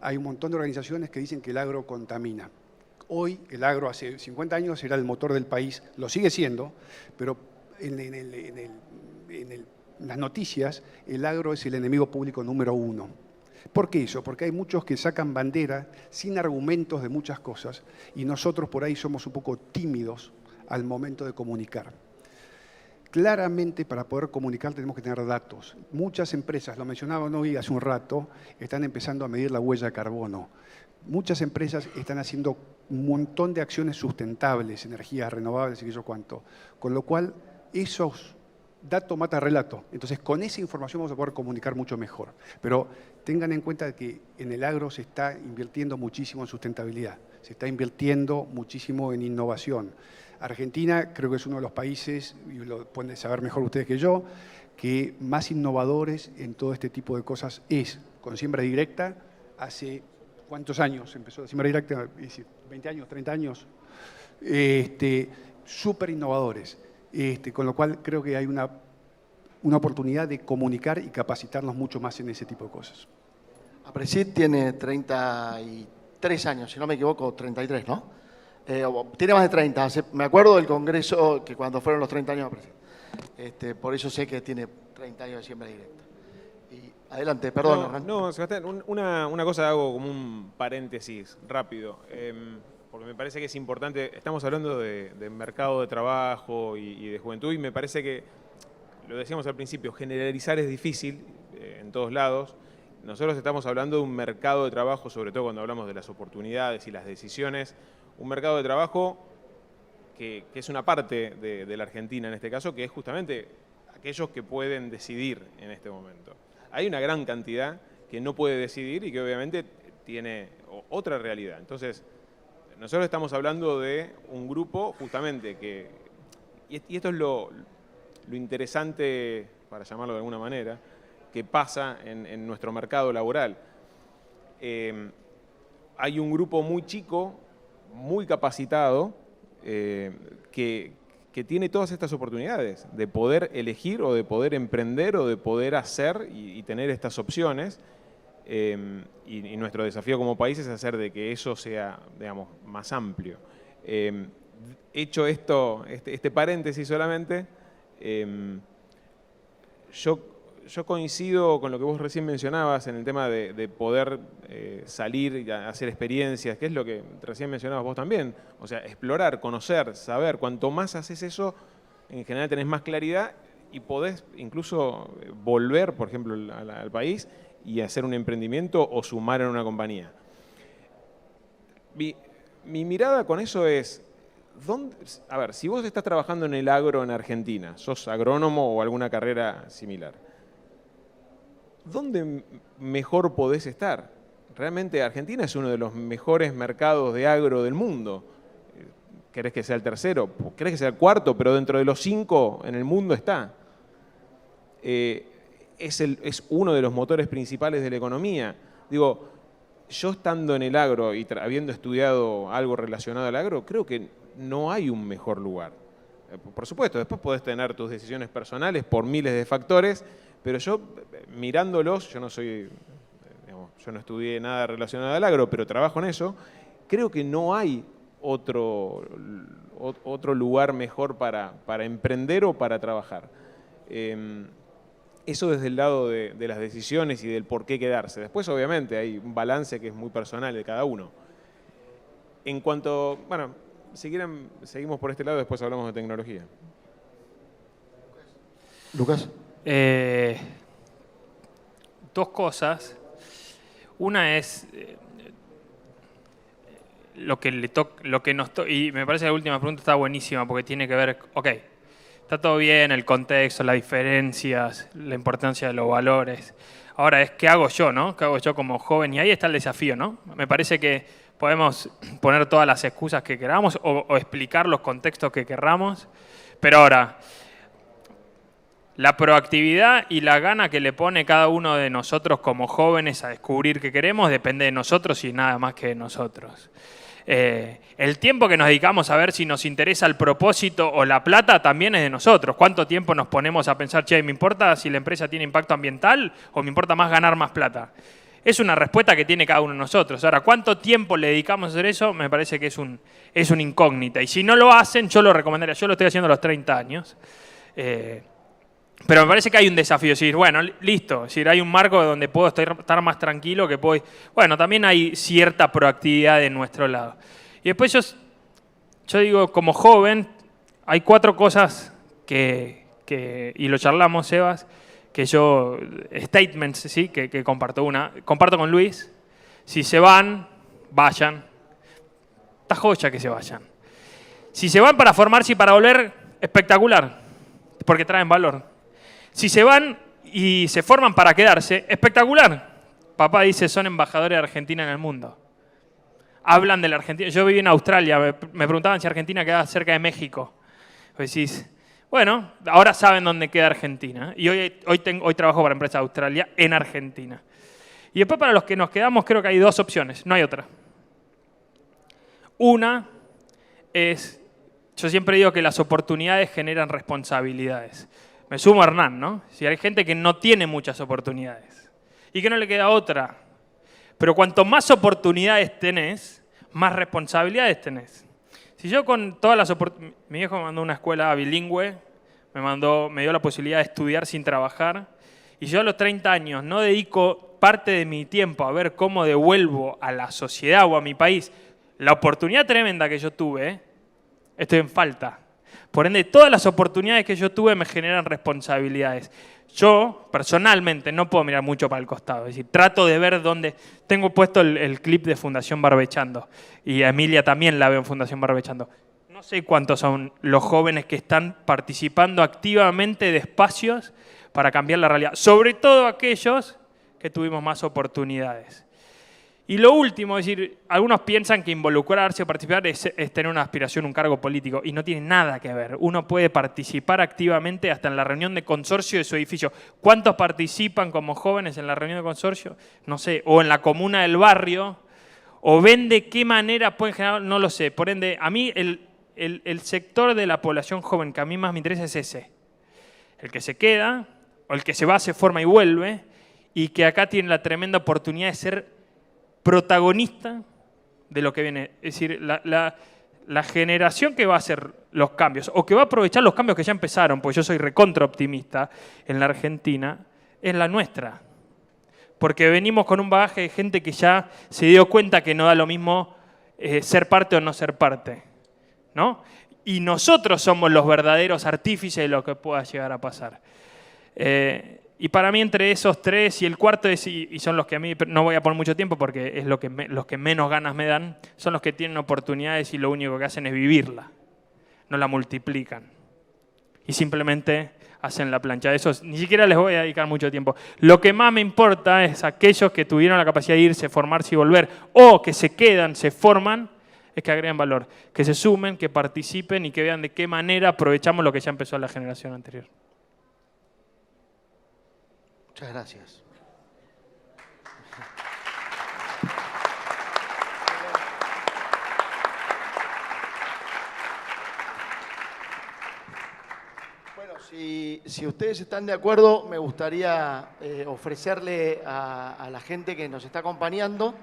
Hay un montón de organizaciones que dicen que el agro contamina. Hoy el agro hace 50 años era el motor del país, lo sigue siendo, pero en las noticias el agro es el enemigo público número 1. ¿Por qué eso? Porque hay muchos que sacan bandera sin argumentos de muchas cosas y nosotros por ahí somos un poco tímidos al momento de comunicar. Claramente, para poder comunicar tenemos que tener datos. Muchas empresas, lo mencionaban hoy hace un rato, están empezando a medir la huella de carbono. Muchas empresas están haciendo un montón de acciones sustentables, energías renovables y qué sé yo cuánto. Con lo cual, esos datos mata relato. Entonces, con esa información vamos a poder comunicar mucho mejor. Pero tengan en cuenta que en el agro se está invirtiendo muchísimo en sustentabilidad. Se está invirtiendo muchísimo en innovación. Argentina creo que es uno de los países, y lo pueden saber mejor ustedes que yo, que más innovadores en todo este tipo de cosas es. Con siembra directa, hace ¿cuántos años empezó la siembra directa? 20 años, 30 años. Súper innovadores. Con lo cual creo que hay una oportunidad de comunicar y capacitarnos mucho más en ese tipo de cosas. Apresid tiene 33 años, si no me equivoco, 33, ¿no? Tiene más de 30. Me acuerdo del congreso que cuando fueron los 30 años de Apresid. Por eso sé que tiene 30 años de siembra directa. Y adelante, perdón. Hernán. No, Sebastián, una cosa hago como un paréntesis rápido, porque me parece que es importante. Estamos hablando de mercado de trabajo y de juventud, y me parece que, lo decíamos al principio, generalizar es difícil en todos lados. Nosotros estamos hablando de un mercado de trabajo, sobre todo cuando hablamos de las oportunidades y las decisiones, un mercado de trabajo que es una parte de la Argentina en este caso, que es justamente aquellos que pueden decidir en este momento. Hay una gran cantidad que no puede decidir y que obviamente tiene otra realidad. Entonces, nosotros estamos hablando de un grupo justamente que, y esto es lo interesante, para llamarlo de alguna manera, que pasa en nuestro mercado laboral. Hay un grupo muy chico, muy capacitado, que tiene todas estas oportunidades de poder elegir o de poder emprender o de poder hacer y tener estas opciones. Y nuestro desafío como país es hacer de que eso sea, digamos, más amplio. Hecho esto, este paréntesis solamente, yo coincido con lo que vos recién mencionabas en el tema de poder salir y hacer experiencias, que es lo que recién mencionabas vos también. O sea, explorar, conocer, saber. Cuanto más haces eso, en general tenés más claridad y podés incluso volver, por ejemplo, al país y hacer un emprendimiento o sumar en una compañía. Mi mirada con eso es, a ver, si vos estás trabajando en el agro en Argentina, sos agrónomo o alguna carrera similar, ¿dónde mejor podés estar? Realmente Argentina es uno de los mejores mercados de agro del mundo. ¿Querés que sea el tercero? ¿Querés que sea el cuarto? Pero dentro de los 5 en el mundo está. Es uno de los motores principales de la economía. Digo, yo estando en el agro y habiendo estudiado algo relacionado al agro, creo que no hay un mejor lugar. Por supuesto, después podés tener tus decisiones personales por miles de factores, pero yo, mirándolos, yo no estudié nada relacionado al agro, pero trabajo en eso, creo que no hay otro lugar mejor para emprender o para trabajar. Eso desde el lado de las decisiones y del por qué quedarse. Después, obviamente, hay un balance que es muy personal de cada uno. En cuanto, bueno, si quieren, seguimos por este lado, después hablamos de tecnología. Lucas. 2 cosas. Una es, lo que nos toca. Y me parece que la última pregunta está buenísima porque tiene que ver, ok, está todo bien, el contexto, las diferencias, la importancia de los valores. Ahora es, ¿qué hago yo, no? ¿Qué hago yo como joven? Y ahí está el desafío, ¿no? Me parece que podemos poner todas las excusas que queramos o explicar los contextos que querramos, pero ahora, la proactividad y la gana que le pone cada uno de nosotros como jóvenes a descubrir qué queremos depende de nosotros y nada más que de nosotros. El tiempo que nos dedicamos a ver si nos interesa el propósito o la plata también es de nosotros. ¿Cuánto tiempo nos ponemos a pensar, che, ¿me importa si la empresa tiene impacto ambiental o me importa más ganar más plata? Es una respuesta que tiene cada uno de nosotros. Ahora, ¿cuánto tiempo le dedicamos a hacer eso? Me parece que es una incógnita. Y si no lo hacen, yo lo recomendaría. Yo lo estoy haciendo a los 30 años. Pero me parece que hay un desafío, decir, bueno, listo, es decir, hay un marco donde puedo estar más tranquilo, que puedo... Bueno, también hay cierta proactividad de nuestro lado. Y después yo digo, como joven, hay 4 cosas y lo charlamos, Sebas, statements, ¿sí? que comparto. Comparto con Luis, si se van, vayan. Está joya que se vayan. Si se van para formarse y para volver, espectacular, porque traen valor. Si se van y se forman para quedarse, espectacular. Papá dice, son embajadores de Argentina en el mundo. Hablan de la Argentina. Yo viví en Australia, me preguntaban si Argentina quedaba cerca de México. Pues decís, bueno, ahora saben dónde queda Argentina. Y hoy trabajo para empresa de Australia en Argentina. Y después para los que nos quedamos creo que hay 2 opciones, no hay otra. Una es, yo siempre digo que las oportunidades generan responsabilidades. Me sumo a Hernán, ¿no? Si hay gente que no tiene muchas oportunidades y que no le queda otra. Pero cuanto más oportunidades tenés, más responsabilidades tenés. Si yo con todas las oportunidades... Mi viejo me mandó a una escuela bilingüe, me dio la posibilidad de estudiar sin trabajar, y yo a los 30 años no dedico parte de mi tiempo a ver cómo devuelvo a la sociedad o a mi país la oportunidad tremenda que yo tuve, estoy en falta. Por ende, todas las oportunidades que yo tuve me generan responsabilidades. Yo, personalmente, no puedo mirar mucho para el costado. Es decir, trato de ver dónde... Tengo puesto el clip de Fundación Barbechando. Y a Emilia también la veo en Fundación Barbechando. No sé cuántos son los jóvenes que están participando activamente de espacios para cambiar la realidad. Sobre todo aquellos que tuvimos más oportunidades. Y lo último, es decir, algunos piensan que involucrarse o participar es tener una aspiración, un cargo político, y no tiene nada que ver. Uno puede participar activamente hasta en la reunión de consorcio de su edificio. ¿Cuántos participan como jóvenes en la reunión de consorcio? No sé, o en la comuna del barrio, o ven de qué manera pueden generar, no lo sé. Por ende, a mí el sector de la población joven que a mí más me interesa es ese. El que se queda, o el que se va, se forma y vuelve, y que acá tiene la tremenda oportunidad de ser protagonista de lo que viene. Es decir, la generación que va a hacer los cambios, o que va a aprovechar los cambios que ya empezaron, porque yo soy recontra optimista en la Argentina, es la nuestra. Porque venimos con un bagaje de gente que ya se dio cuenta que no da lo mismo ser parte o no ser parte, ¿no? Y nosotros somos los verdaderos artífices de lo que pueda llegar a pasar. Y para mí entre esos 3 y el cuarto, y son los que a mí no voy a poner mucho tiempo porque es los que menos ganas me dan, son los que tienen oportunidades y lo único que hacen es vivirla, no la multiplican. Y simplemente hacen la plancha. De esos ni siquiera les voy a dedicar mucho tiempo. Lo que más me importa es aquellos que tuvieron la capacidad de irse, formarse y volver, o que se quedan, se forman, es que agreguen valor, que se sumen, que participen y que vean de qué manera aprovechamos lo que ya empezó la generación anterior. Muchas gracias. Bueno, si ustedes están de acuerdo, me gustaría ofrecerle a la gente que nos está acompañando,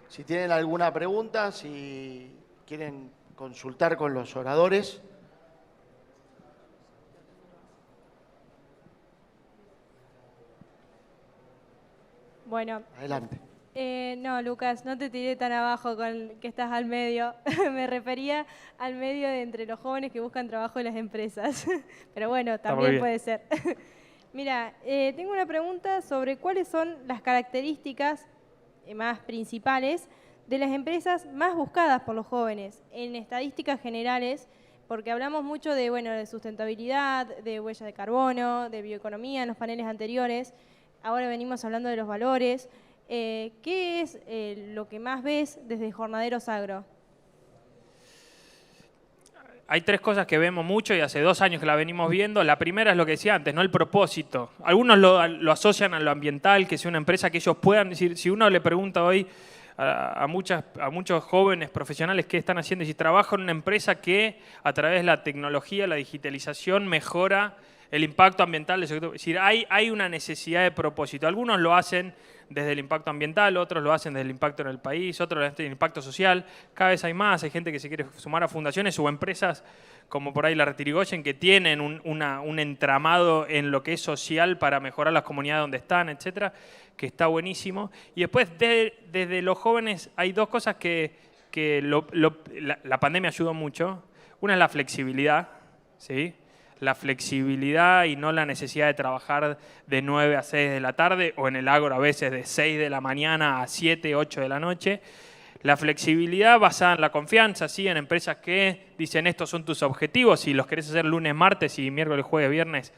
si tienen alguna pregunta, si quieren consultar con los oradores. Bueno. Adelante. No, Lucas, no te tiré tan abajo con que estás al medio. Me refería al medio de entre los jóvenes que buscan trabajo en las empresas. Pero bueno, también puede ser. Mira, tengo una pregunta sobre cuáles son las características más principales de las empresas más buscadas por los jóvenes en estadísticas generales, porque hablamos mucho de, bueno, de sustentabilidad, de huella de carbono, de bioeconomía en los paneles anteriores. Ahora venimos hablando de los valores. ¿Qué es lo que más ves desde Jornaderos Agro? Hay 3 cosas que vemos mucho y hace 2 años que la venimos viendo. La primera es lo que decía antes, ¿no? El propósito. Algunos lo asocian a lo ambiental, que sea una empresa que ellos puedan decir. Si uno le pregunta hoy a muchos jóvenes profesionales qué están haciendo, y si trabajan en una empresa que a través de la tecnología, la digitalización, mejora el impacto ambiental del sector. Es decir, hay una necesidad de propósito. Algunos lo hacen desde el impacto ambiental, otros lo hacen desde el impacto en el país, otros desde el impacto social. Cada vez hay más, hay gente que se quiere sumar a fundaciones o empresas como por ahí la Retirigoyen, que tienen un entramado en lo que es social para mejorar las comunidades donde están, etcétera, que está buenísimo. Y después, desde los jóvenes, hay 2 cosas que la pandemia ayudó mucho. Una es la flexibilidad, ¿sí? La flexibilidad y no la necesidad de trabajar de 9 a 6 de la tarde o en el agro a veces de 6 de la mañana a 7, 8 de la noche. La flexibilidad basada en la confianza, ¿sí? En empresas que dicen estos son tus objetivos, si los querés hacer lunes, martes y miércoles, jueves, viernes,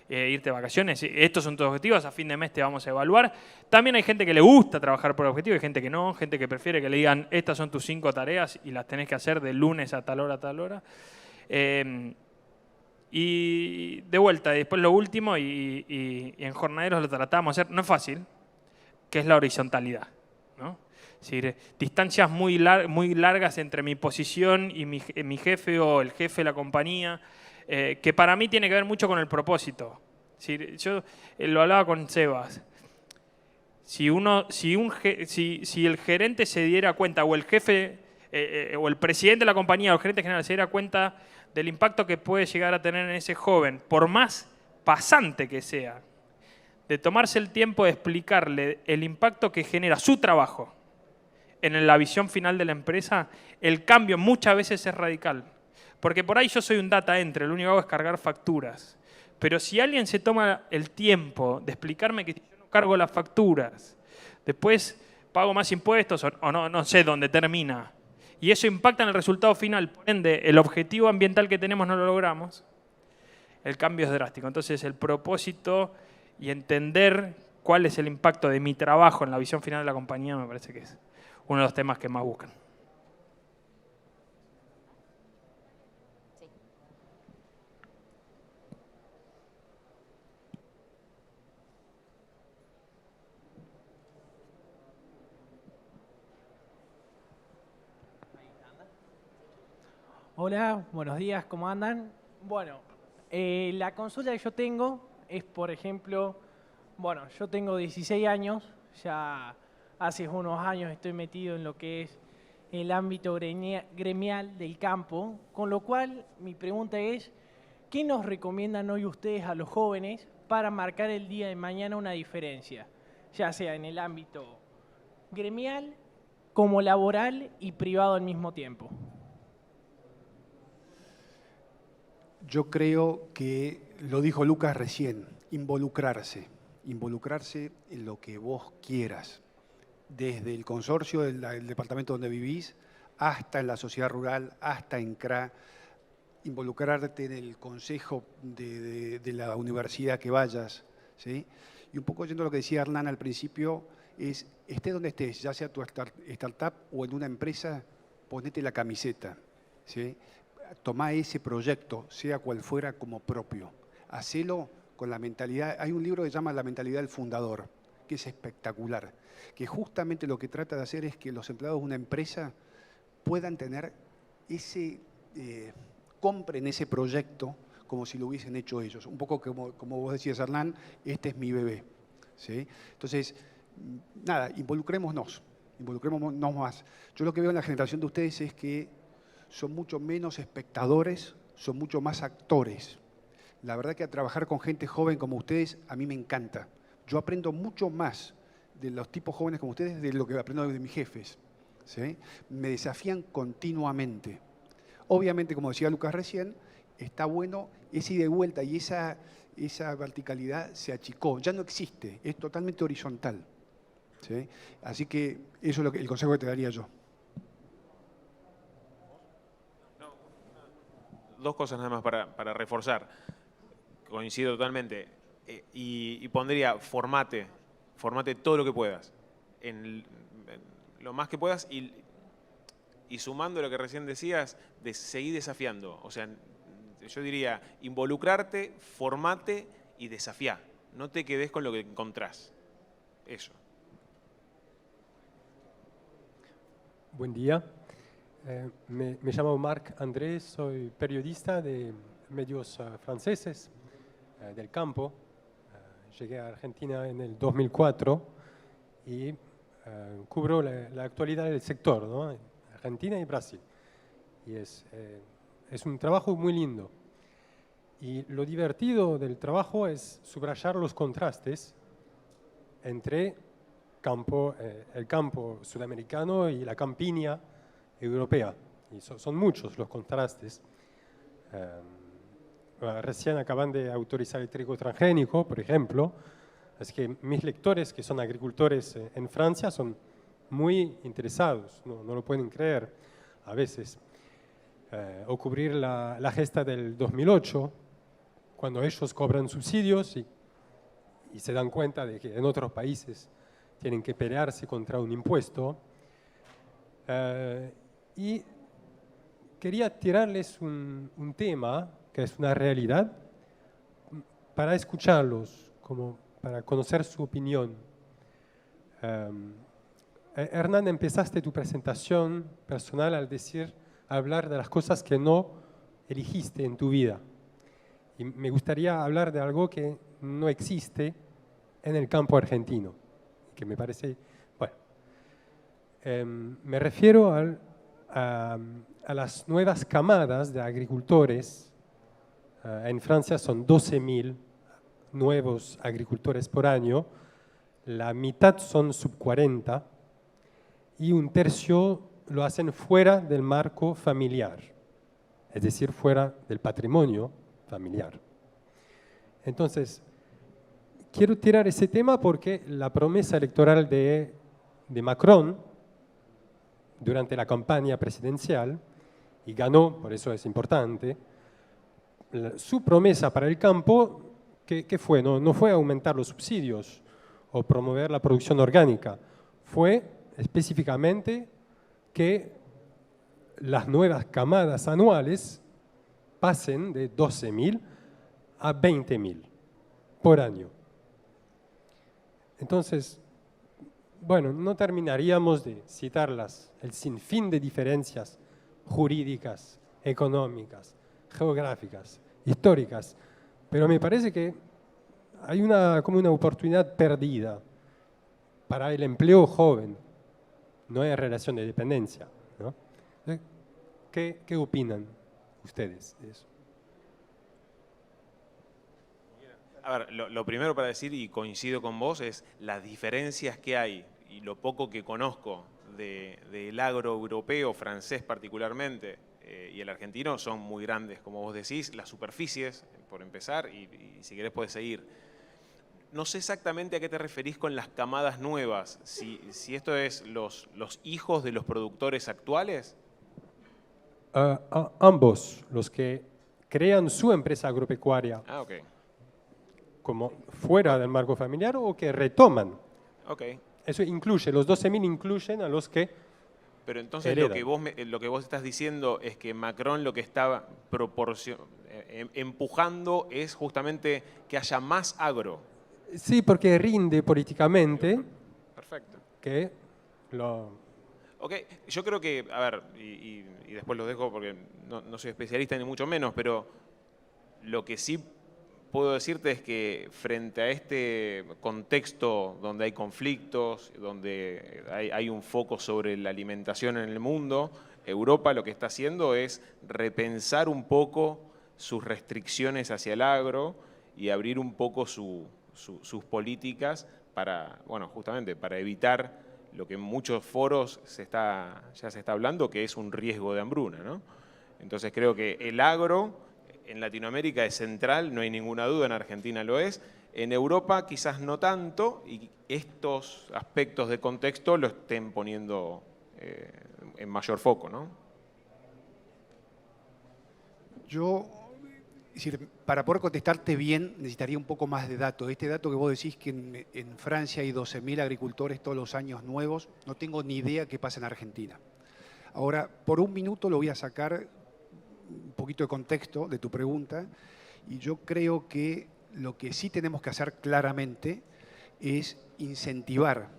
irte de vacaciones, estos son tus objetivos, a fin de mes te vamos a evaluar. También hay gente que le gusta trabajar por objetivos, hay gente que no, gente que prefiere que le digan estas son tus 5 tareas y las tenés que hacer de lunes a tal hora a tal hora. Y de vuelta, después lo último, y en Jornaderos lo tratamos de hacer, no es fácil, que es la horizontalidad, ¿no? Es decir, distancias muy largas entre mi posición y mi jefe o el jefe de la compañía, que para mí tiene que ver mucho con el propósito. Es decir, yo lo hablaba con Sebas. Si el gerente se diera cuenta, o el jefe, o el presidente de la compañía, o el gerente general se diera cuenta del impacto que puede llegar a tener en ese joven, por más pasante que sea, de tomarse el tiempo de explicarle el impacto que genera su trabajo en la visión final de la empresa, el cambio muchas veces es radical. Porque por ahí yo soy un data entry, lo único que hago es cargar facturas. Pero si alguien se toma el tiempo de explicarme que si yo no cargo las facturas, después pago más impuestos o no sé dónde termina, y eso impacta en el resultado final, por ende, el objetivo ambiental que tenemos no lo logramos, el cambio es drástico. Entonces, el propósito y entender cuál es el impacto de mi trabajo en la visión final de la compañía me parece que es uno de los temas que más buscan. Sí. Hola, buenos días, ¿cómo andan? Bueno, la consulta que yo tengo es, por ejemplo, bueno, yo tengo 16 años, ya hace unos años estoy metido en lo que es el ámbito gremial del campo, con lo cual mi pregunta es, ¿qué nos recomiendan hoy ustedes a los jóvenes para marcar el día de mañana una diferencia? Ya sea en el ámbito gremial, como laboral y privado al mismo tiempo. Yo creo que, lo dijo Lucas recién, involucrarse en lo que vos quieras, desde el consorcio del departamento donde vivís, hasta en la sociedad rural, hasta en CRA, involucrarte en el consejo de la universidad que vayas, ¿sí? Y un poco yendo a lo que decía Hernán al principio, es, estés donde estés, ya sea tu startup o en una empresa, ponete la camiseta, ¿sí? Tomá ese proyecto, sea cual fuera, como propio. Hacelo con la mentalidad. Hay un libro que se llama La mentalidad del fundador, que es espectacular, que justamente lo que trata de hacer es que los empleados de una empresa puedan tener compren ese proyecto como si lo hubiesen hecho ellos. Un poco como vos decías, Hernán, este es mi bebé, ¿sí? Entonces, nada, involucrémonos más. Yo lo que veo en la generación de ustedes es que son mucho menos espectadores, son mucho más actores. La verdad que a trabajar con gente joven como ustedes, a mí me encanta. Yo aprendo mucho más de los tipos jóvenes como ustedes de lo que aprendo de mis jefes, ¿sí? Me desafían continuamente. Obviamente, como decía Lucas recién, está bueno ese ida y vuelta y esa verticalidad se achicó, ya no existe, es totalmente horizontal, ¿sí? Así que eso es el consejo que te daría yo. dos cosas nada más para reforzar. Coincido totalmente. Y pondría, formate todo lo que puedas. En lo más que puedas y sumando lo que recién decías, de seguir desafiando. O sea, yo diría, involucrarte, formate y desafía. No te quedes con lo que encontrás. Eso. Buen día. Me llamo Marc Andrés, soy periodista de medios franceses del campo. Llegué a Argentina en el 2004 y cubro la actualidad del sector, ¿no? Argentina y Brasil. Y es un trabajo muy lindo. Y lo divertido del trabajo es subrayar los contrastes entre el campo sudamericano y la campiña europea. Y son muchos los contrastes. Recién acaban de autorizar el trigo transgénico, por ejemplo. Así que mis lectores, que son agricultores en Francia, son muy interesados, no lo pueden creer a veces. O cubrir la gesta del 2008, cuando ellos cobran subsidios y se dan cuenta de que en otros países tienen que pelearse contra un impuesto. Y quería tirarles un tema que es una realidad para escucharlos, como para conocer su opinión. Hernán, empezaste tu presentación personal al hablar de las cosas que no elegiste en tu vida. Y me gustaría hablar de algo que no existe en el campo argentino, que me parece, bueno, me refiero a las nuevas camadas de agricultores. En Francia son 12.000 nuevos agricultores por año, la mitad son sub 40 y un tercio lo hacen fuera del marco familiar, es decir, fuera del patrimonio familiar. Entonces, quiero tirar ese tema porque la promesa electoral de Macron durante la campaña presidencial, y ganó, por eso es importante, su promesa para el campo, ¿qué fue? No fue aumentar los subsidios o promover la producción orgánica, fue específicamente que las nuevas camadas anuales pasen de 12.000 a 20.000 por año. Entonces, bueno, no terminaríamos de citar el sinfín de diferencias jurídicas, económicas, geográficas, históricas, pero me parece que hay como una oportunidad perdida para el empleo joven. No hay relación de dependencia, ¿no? ¿Qué opinan ustedes de eso? A ver, lo primero para decir, y coincido con vos, es las diferencias que hay y lo poco que conozco del agro europeo, francés particularmente, y el argentino son muy grandes, como vos decís, las superficies, por empezar, y si querés podés seguir. No sé exactamente a qué te referís con las camadas nuevas, si esto es los hijos de los productores actuales. Ambos, los que crean su empresa agropecuaria. Ah, ok. Como fuera del marco familiar o que retoman. Ok. Eso incluye, los 12.000 incluyen a los que Pero entonces lo que vos estás diciendo es que Macron lo que estaba empujando es justamente que haya más agro. Sí, porque rinde políticamente. Perfecto. Que lo... Ok, yo creo que, a ver, y después lo dejo porque no soy especialista ni mucho menos, pero lo que sí puedo decirte es que frente a este contexto donde hay conflictos, donde hay un foco sobre la alimentación en el mundo, Europa lo que está haciendo es repensar un poco sus restricciones hacia el agro y abrir un poco sus políticas para, bueno, justamente para evitar lo que en muchos foros ya se está hablando, que es un riesgo de hambruna, ¿no? Entonces creo que el agro en Latinoamérica es central, no hay ninguna duda, en Argentina lo es. En Europa quizás no tanto, y estos aspectos de contexto lo estén poniendo en mayor foco, ¿no? Es decir, para poder contestarte bien necesitaría un poco más de datos. Este dato que vos decís que en Francia hay 12.000 agricultores todos los años nuevos, no tengo ni idea qué pasa en Argentina. Ahora, por un minuto lo voy a sacar un poquito de contexto de tu pregunta y yo creo que lo que sí tenemos que hacer claramente es incentivar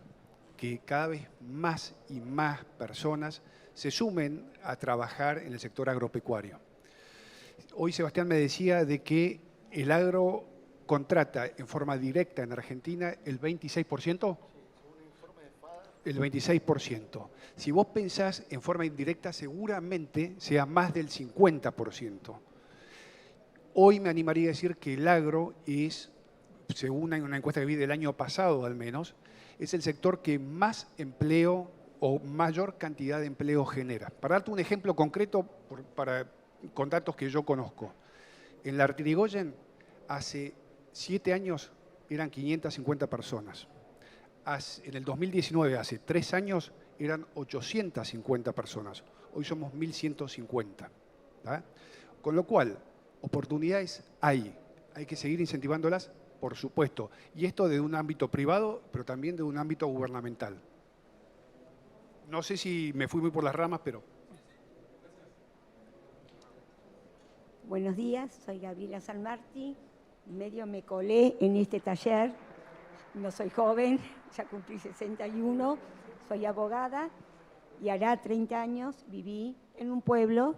que cada vez más y más personas se sumen a trabajar en el sector agropecuario. Hoy Sebastián me decía de que el agro contrata en forma directa en Argentina el 26%. El 26%. Si vos pensás en forma indirecta, seguramente sea más del 50%. Hoy me animaría a decir que el agro es, según una encuesta que vi del año pasado al menos, es el sector que más empleo o mayor cantidad de empleo genera. Para darte un ejemplo concreto, con datos que yo conozco. En la Artirigoyen, hace 7 años eran 550 personas. En el 2019, hace 3 años, eran 850 personas. Hoy somos 1.150. ¿tá? Con lo cual, oportunidades hay. Hay que seguir incentivándolas, por supuesto. Y esto de un ámbito privado, pero también de un ámbito gubernamental. No sé si me fui muy por las ramas, pero... Buenos días, soy Gabriela Sanmarti. Medio me colé en este taller. No soy joven, ya cumplí 61, soy abogada y hará 30 años viví en un pueblo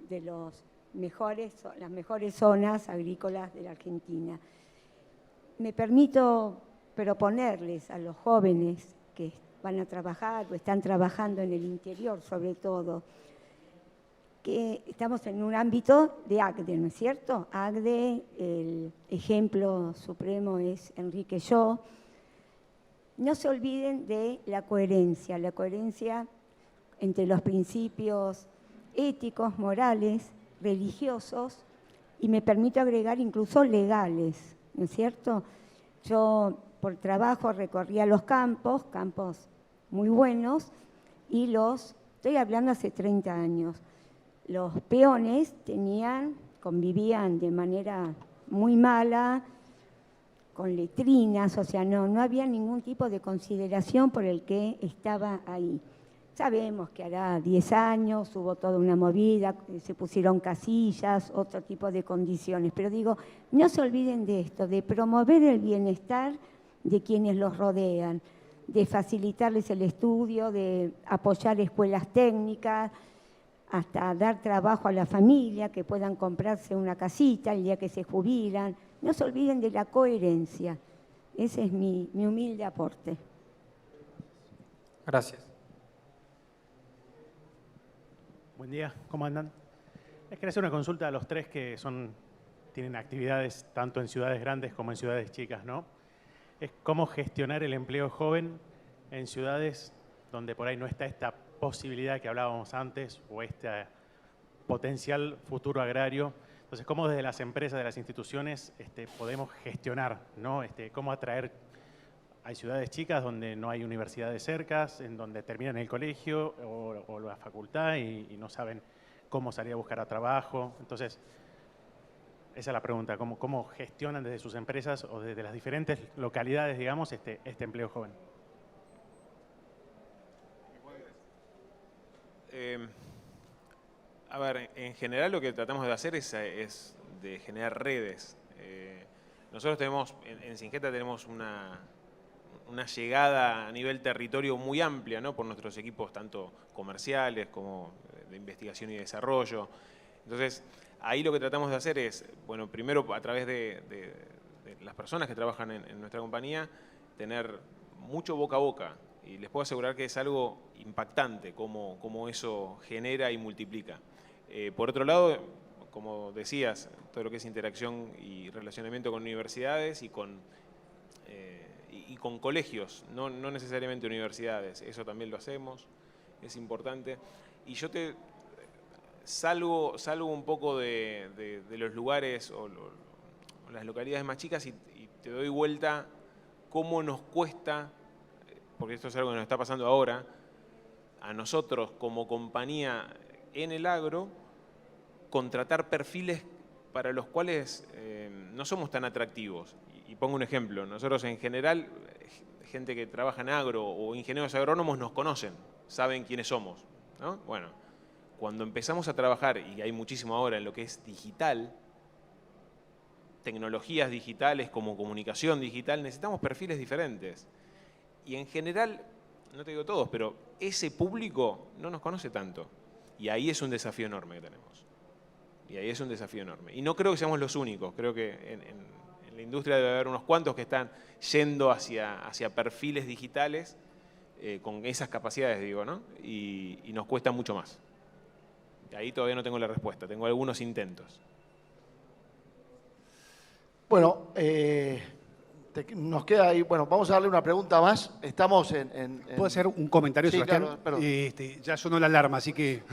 de las mejores zonas agrícolas de la Argentina. Me permito proponerles a los jóvenes que van a trabajar o están trabajando en el interior sobre todo, que estamos en un ámbito de ACDE, ¿no es cierto? ACDE, el ejemplo supremo es Enrique Yo. No se olviden de la coherencia entre los principios éticos, morales, religiosos y me permito agregar incluso legales, ¿no es cierto? Yo por trabajo recorría los campos muy buenos y estoy hablando hace 30 años, los peones convivían de manera muy mala, con letrinas, o sea, no había ningún tipo de consideración por el que estaba ahí. Sabemos que hará 10 años hubo toda una movida, se pusieron casillas, otro tipo de condiciones, pero digo, no se olviden de esto, de promover el bienestar de quienes los rodean, de facilitarles el estudio, de apoyar escuelas técnicas, hasta dar trabajo a la familia, que puedan comprarse una casita el día que se jubilan. No se olviden de la coherencia. Ese es mi humilde aporte. Gracias. Buen día, ¿cómo andan? Les quería hacer una consulta a los tres que tienen actividades tanto en ciudades grandes como en ciudades chicas, ¿no? Es cómo gestionar el empleo joven en ciudades donde por ahí no está esta posibilidad que hablábamos antes o este potencial futuro agrario. Entonces, ¿cómo desde las empresas, de las instituciones, podemos gestionar, ¿no? Cómo atraer? Hay ciudades chicas donde no hay universidades cercas, en donde terminan el colegio o la facultad y no saben cómo salir a buscar a trabajo. Entonces, esa es la pregunta, ¿cómo gestionan desde sus empresas o desde las diferentes localidades, digamos, este empleo joven? A ver, en general lo que tratamos de hacer es de generar redes. Nosotros tenemos, en Syngenta tenemos una llegada a nivel territorio muy amplia, ¿no? Por nuestros equipos tanto comerciales como de investigación y desarrollo. Entonces, ahí lo que tratamos de hacer es, bueno, primero a través de las personas que trabajan en nuestra compañía, tener mucho boca a boca. Y les puedo asegurar que es algo impactante cómo eso genera y multiplica. Por otro lado, como decías, todo lo que es interacción y relacionamiento con universidades y con colegios, no necesariamente universidades, eso también lo hacemos, es importante. Y yo salgo un poco de los lugares o las localidades más chicas y te doy vuelta cómo nos cuesta, porque esto es algo que nos está pasando ahora, a nosotros como compañía en el agro, contratar perfiles para los cuales no somos tan atractivos. Y pongo un ejemplo. Nosotros en general, gente que trabaja en agro o ingenieros agrónomos nos conocen, saben quiénes somos, ¿no? Bueno, cuando empezamos a trabajar, y hay muchísimo ahora en lo que es digital, tecnologías digitales como comunicación digital, necesitamos perfiles diferentes. Y en general, no te digo todos, pero ese público no nos conoce tanto. Y ahí es un desafío enorme que tenemos. Y ahí es un desafío enorme. Y no creo que seamos los únicos. Creo que en la industria debe haber unos cuantos que están yendo hacia perfiles digitales con esas capacidades, digo, ¿no? Y nos cuesta mucho más. Ahí todavía no tengo la respuesta. Tengo algunos intentos. Bueno, nos queda ahí, bueno, vamos a darle una pregunta más. Estamos en ¿Puedo hacer un comentario, sí, Sebastián? Claro, perdón. Ya sonó la alarma, así que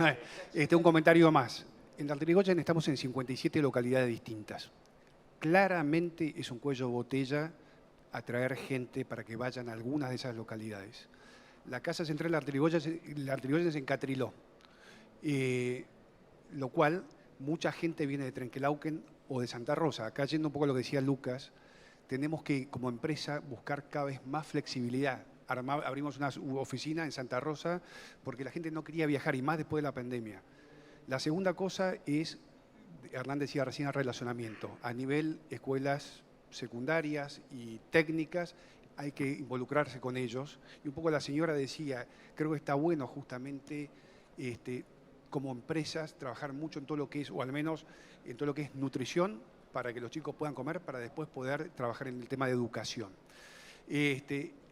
un comentario más. En Artirigoyen estamos en 57 localidades distintas. Claramente es un cuello de botella atraer gente para que vayan a algunas de esas localidades. La casa central de Artirigoyen es en Catriló, lo cual mucha gente viene de Trenquelauquen o de Santa Rosa. Acá yendo un poco a lo que decía Lucas, tenemos que, como empresa, buscar cada vez más flexibilidad. Abrimos una oficina en Santa Rosa porque la gente no quería viajar, y más después de la pandemia. La segunda cosa es, Hernán decía recién, el relacionamiento. A nivel escuelas secundarias y técnicas, hay que involucrarse con ellos. Y un poco la señora decía, creo que está bueno justamente como empresas trabajar mucho en todo lo que es, o al menos en todo lo que es nutrición, para que los chicos puedan comer, para después poder trabajar en el tema de educación.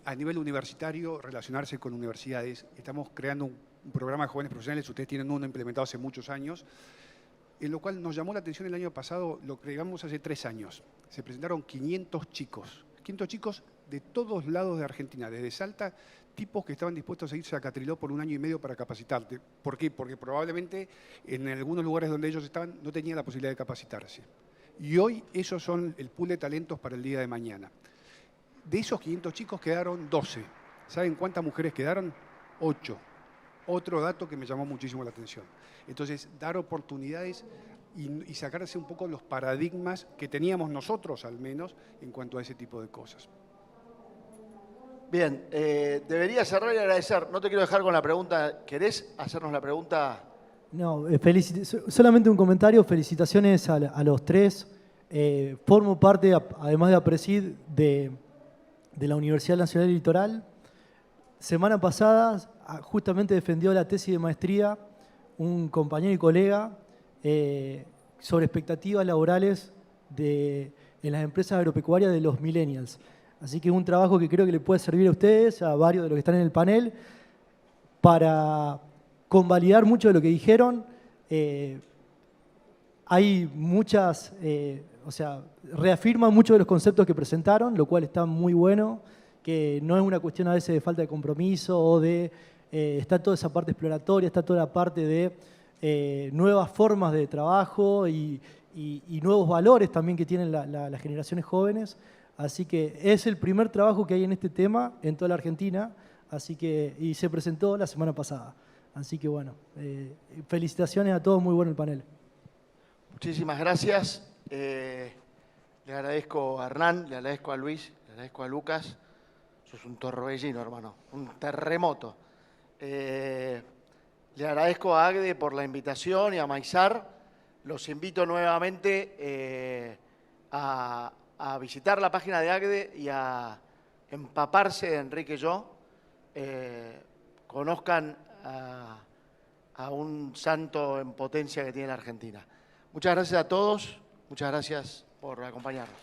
A nivel universitario, relacionarse con universidades. Estamos creando un programa de jóvenes profesionales, ustedes tienen uno implementado hace muchos años, en lo cual nos llamó la atención el año pasado, lo creamos hace 3 años. Se presentaron 500 chicos de todos lados de Argentina, desde Salta, tipos que estaban dispuestos a irse a Catriló por 1 año y medio para capacitarte. ¿Por qué? Porque probablemente en algunos lugares donde ellos estaban no tenían la posibilidad de capacitarse. Y hoy esos son el pool de talentos para el día de mañana. De esos 500 chicos quedaron 12. ¿Saben cuántas mujeres quedaron? 8. Otro dato que me llamó muchísimo la atención. Entonces, dar oportunidades y sacarse un poco los paradigmas que teníamos nosotros, al menos, en cuanto a ese tipo de cosas. Bien, debería cerrar y agradecer. No te quiero dejar con la pregunta. ¿Querés hacernos la pregunta? No, solamente un comentario. Felicitaciones a los 3. Formo parte, además de APRESID, de la Universidad Nacional del Litoral. Semana pasada justamente defendió la tesis de maestría un compañero y colega sobre expectativas laborales en las empresas agropecuarias de los millennials. Así que es un trabajo que creo que le puede servir a ustedes, a varios de los que están en el panel, para convalidar mucho de lo que dijeron. Hay muchas, reafirman muchos de los conceptos que presentaron, lo cual está muy bueno, que no es una cuestión a veces de falta de compromiso o de, está toda esa parte exploratoria, está toda la parte de nuevas formas de trabajo y nuevos valores también que tienen las generaciones jóvenes. Así que es el primer trabajo que hay en este tema en toda la Argentina, y se presentó la semana pasada. Así que bueno, felicitaciones a todos, muy bueno el panel. Muchísimas gracias. Le agradezco a Hernán, le agradezco a Luis, le agradezco a Lucas. Sos un torbellino, hermano, un terremoto. Le agradezco a AGDE por la invitación y a Maizar. Los invito nuevamente a visitar la página de AGDE y a empaparse de Enrique Yo. Conozcan a un santo en potencia que tiene la Argentina. Muchas gracias a todos, muchas gracias por acompañarnos.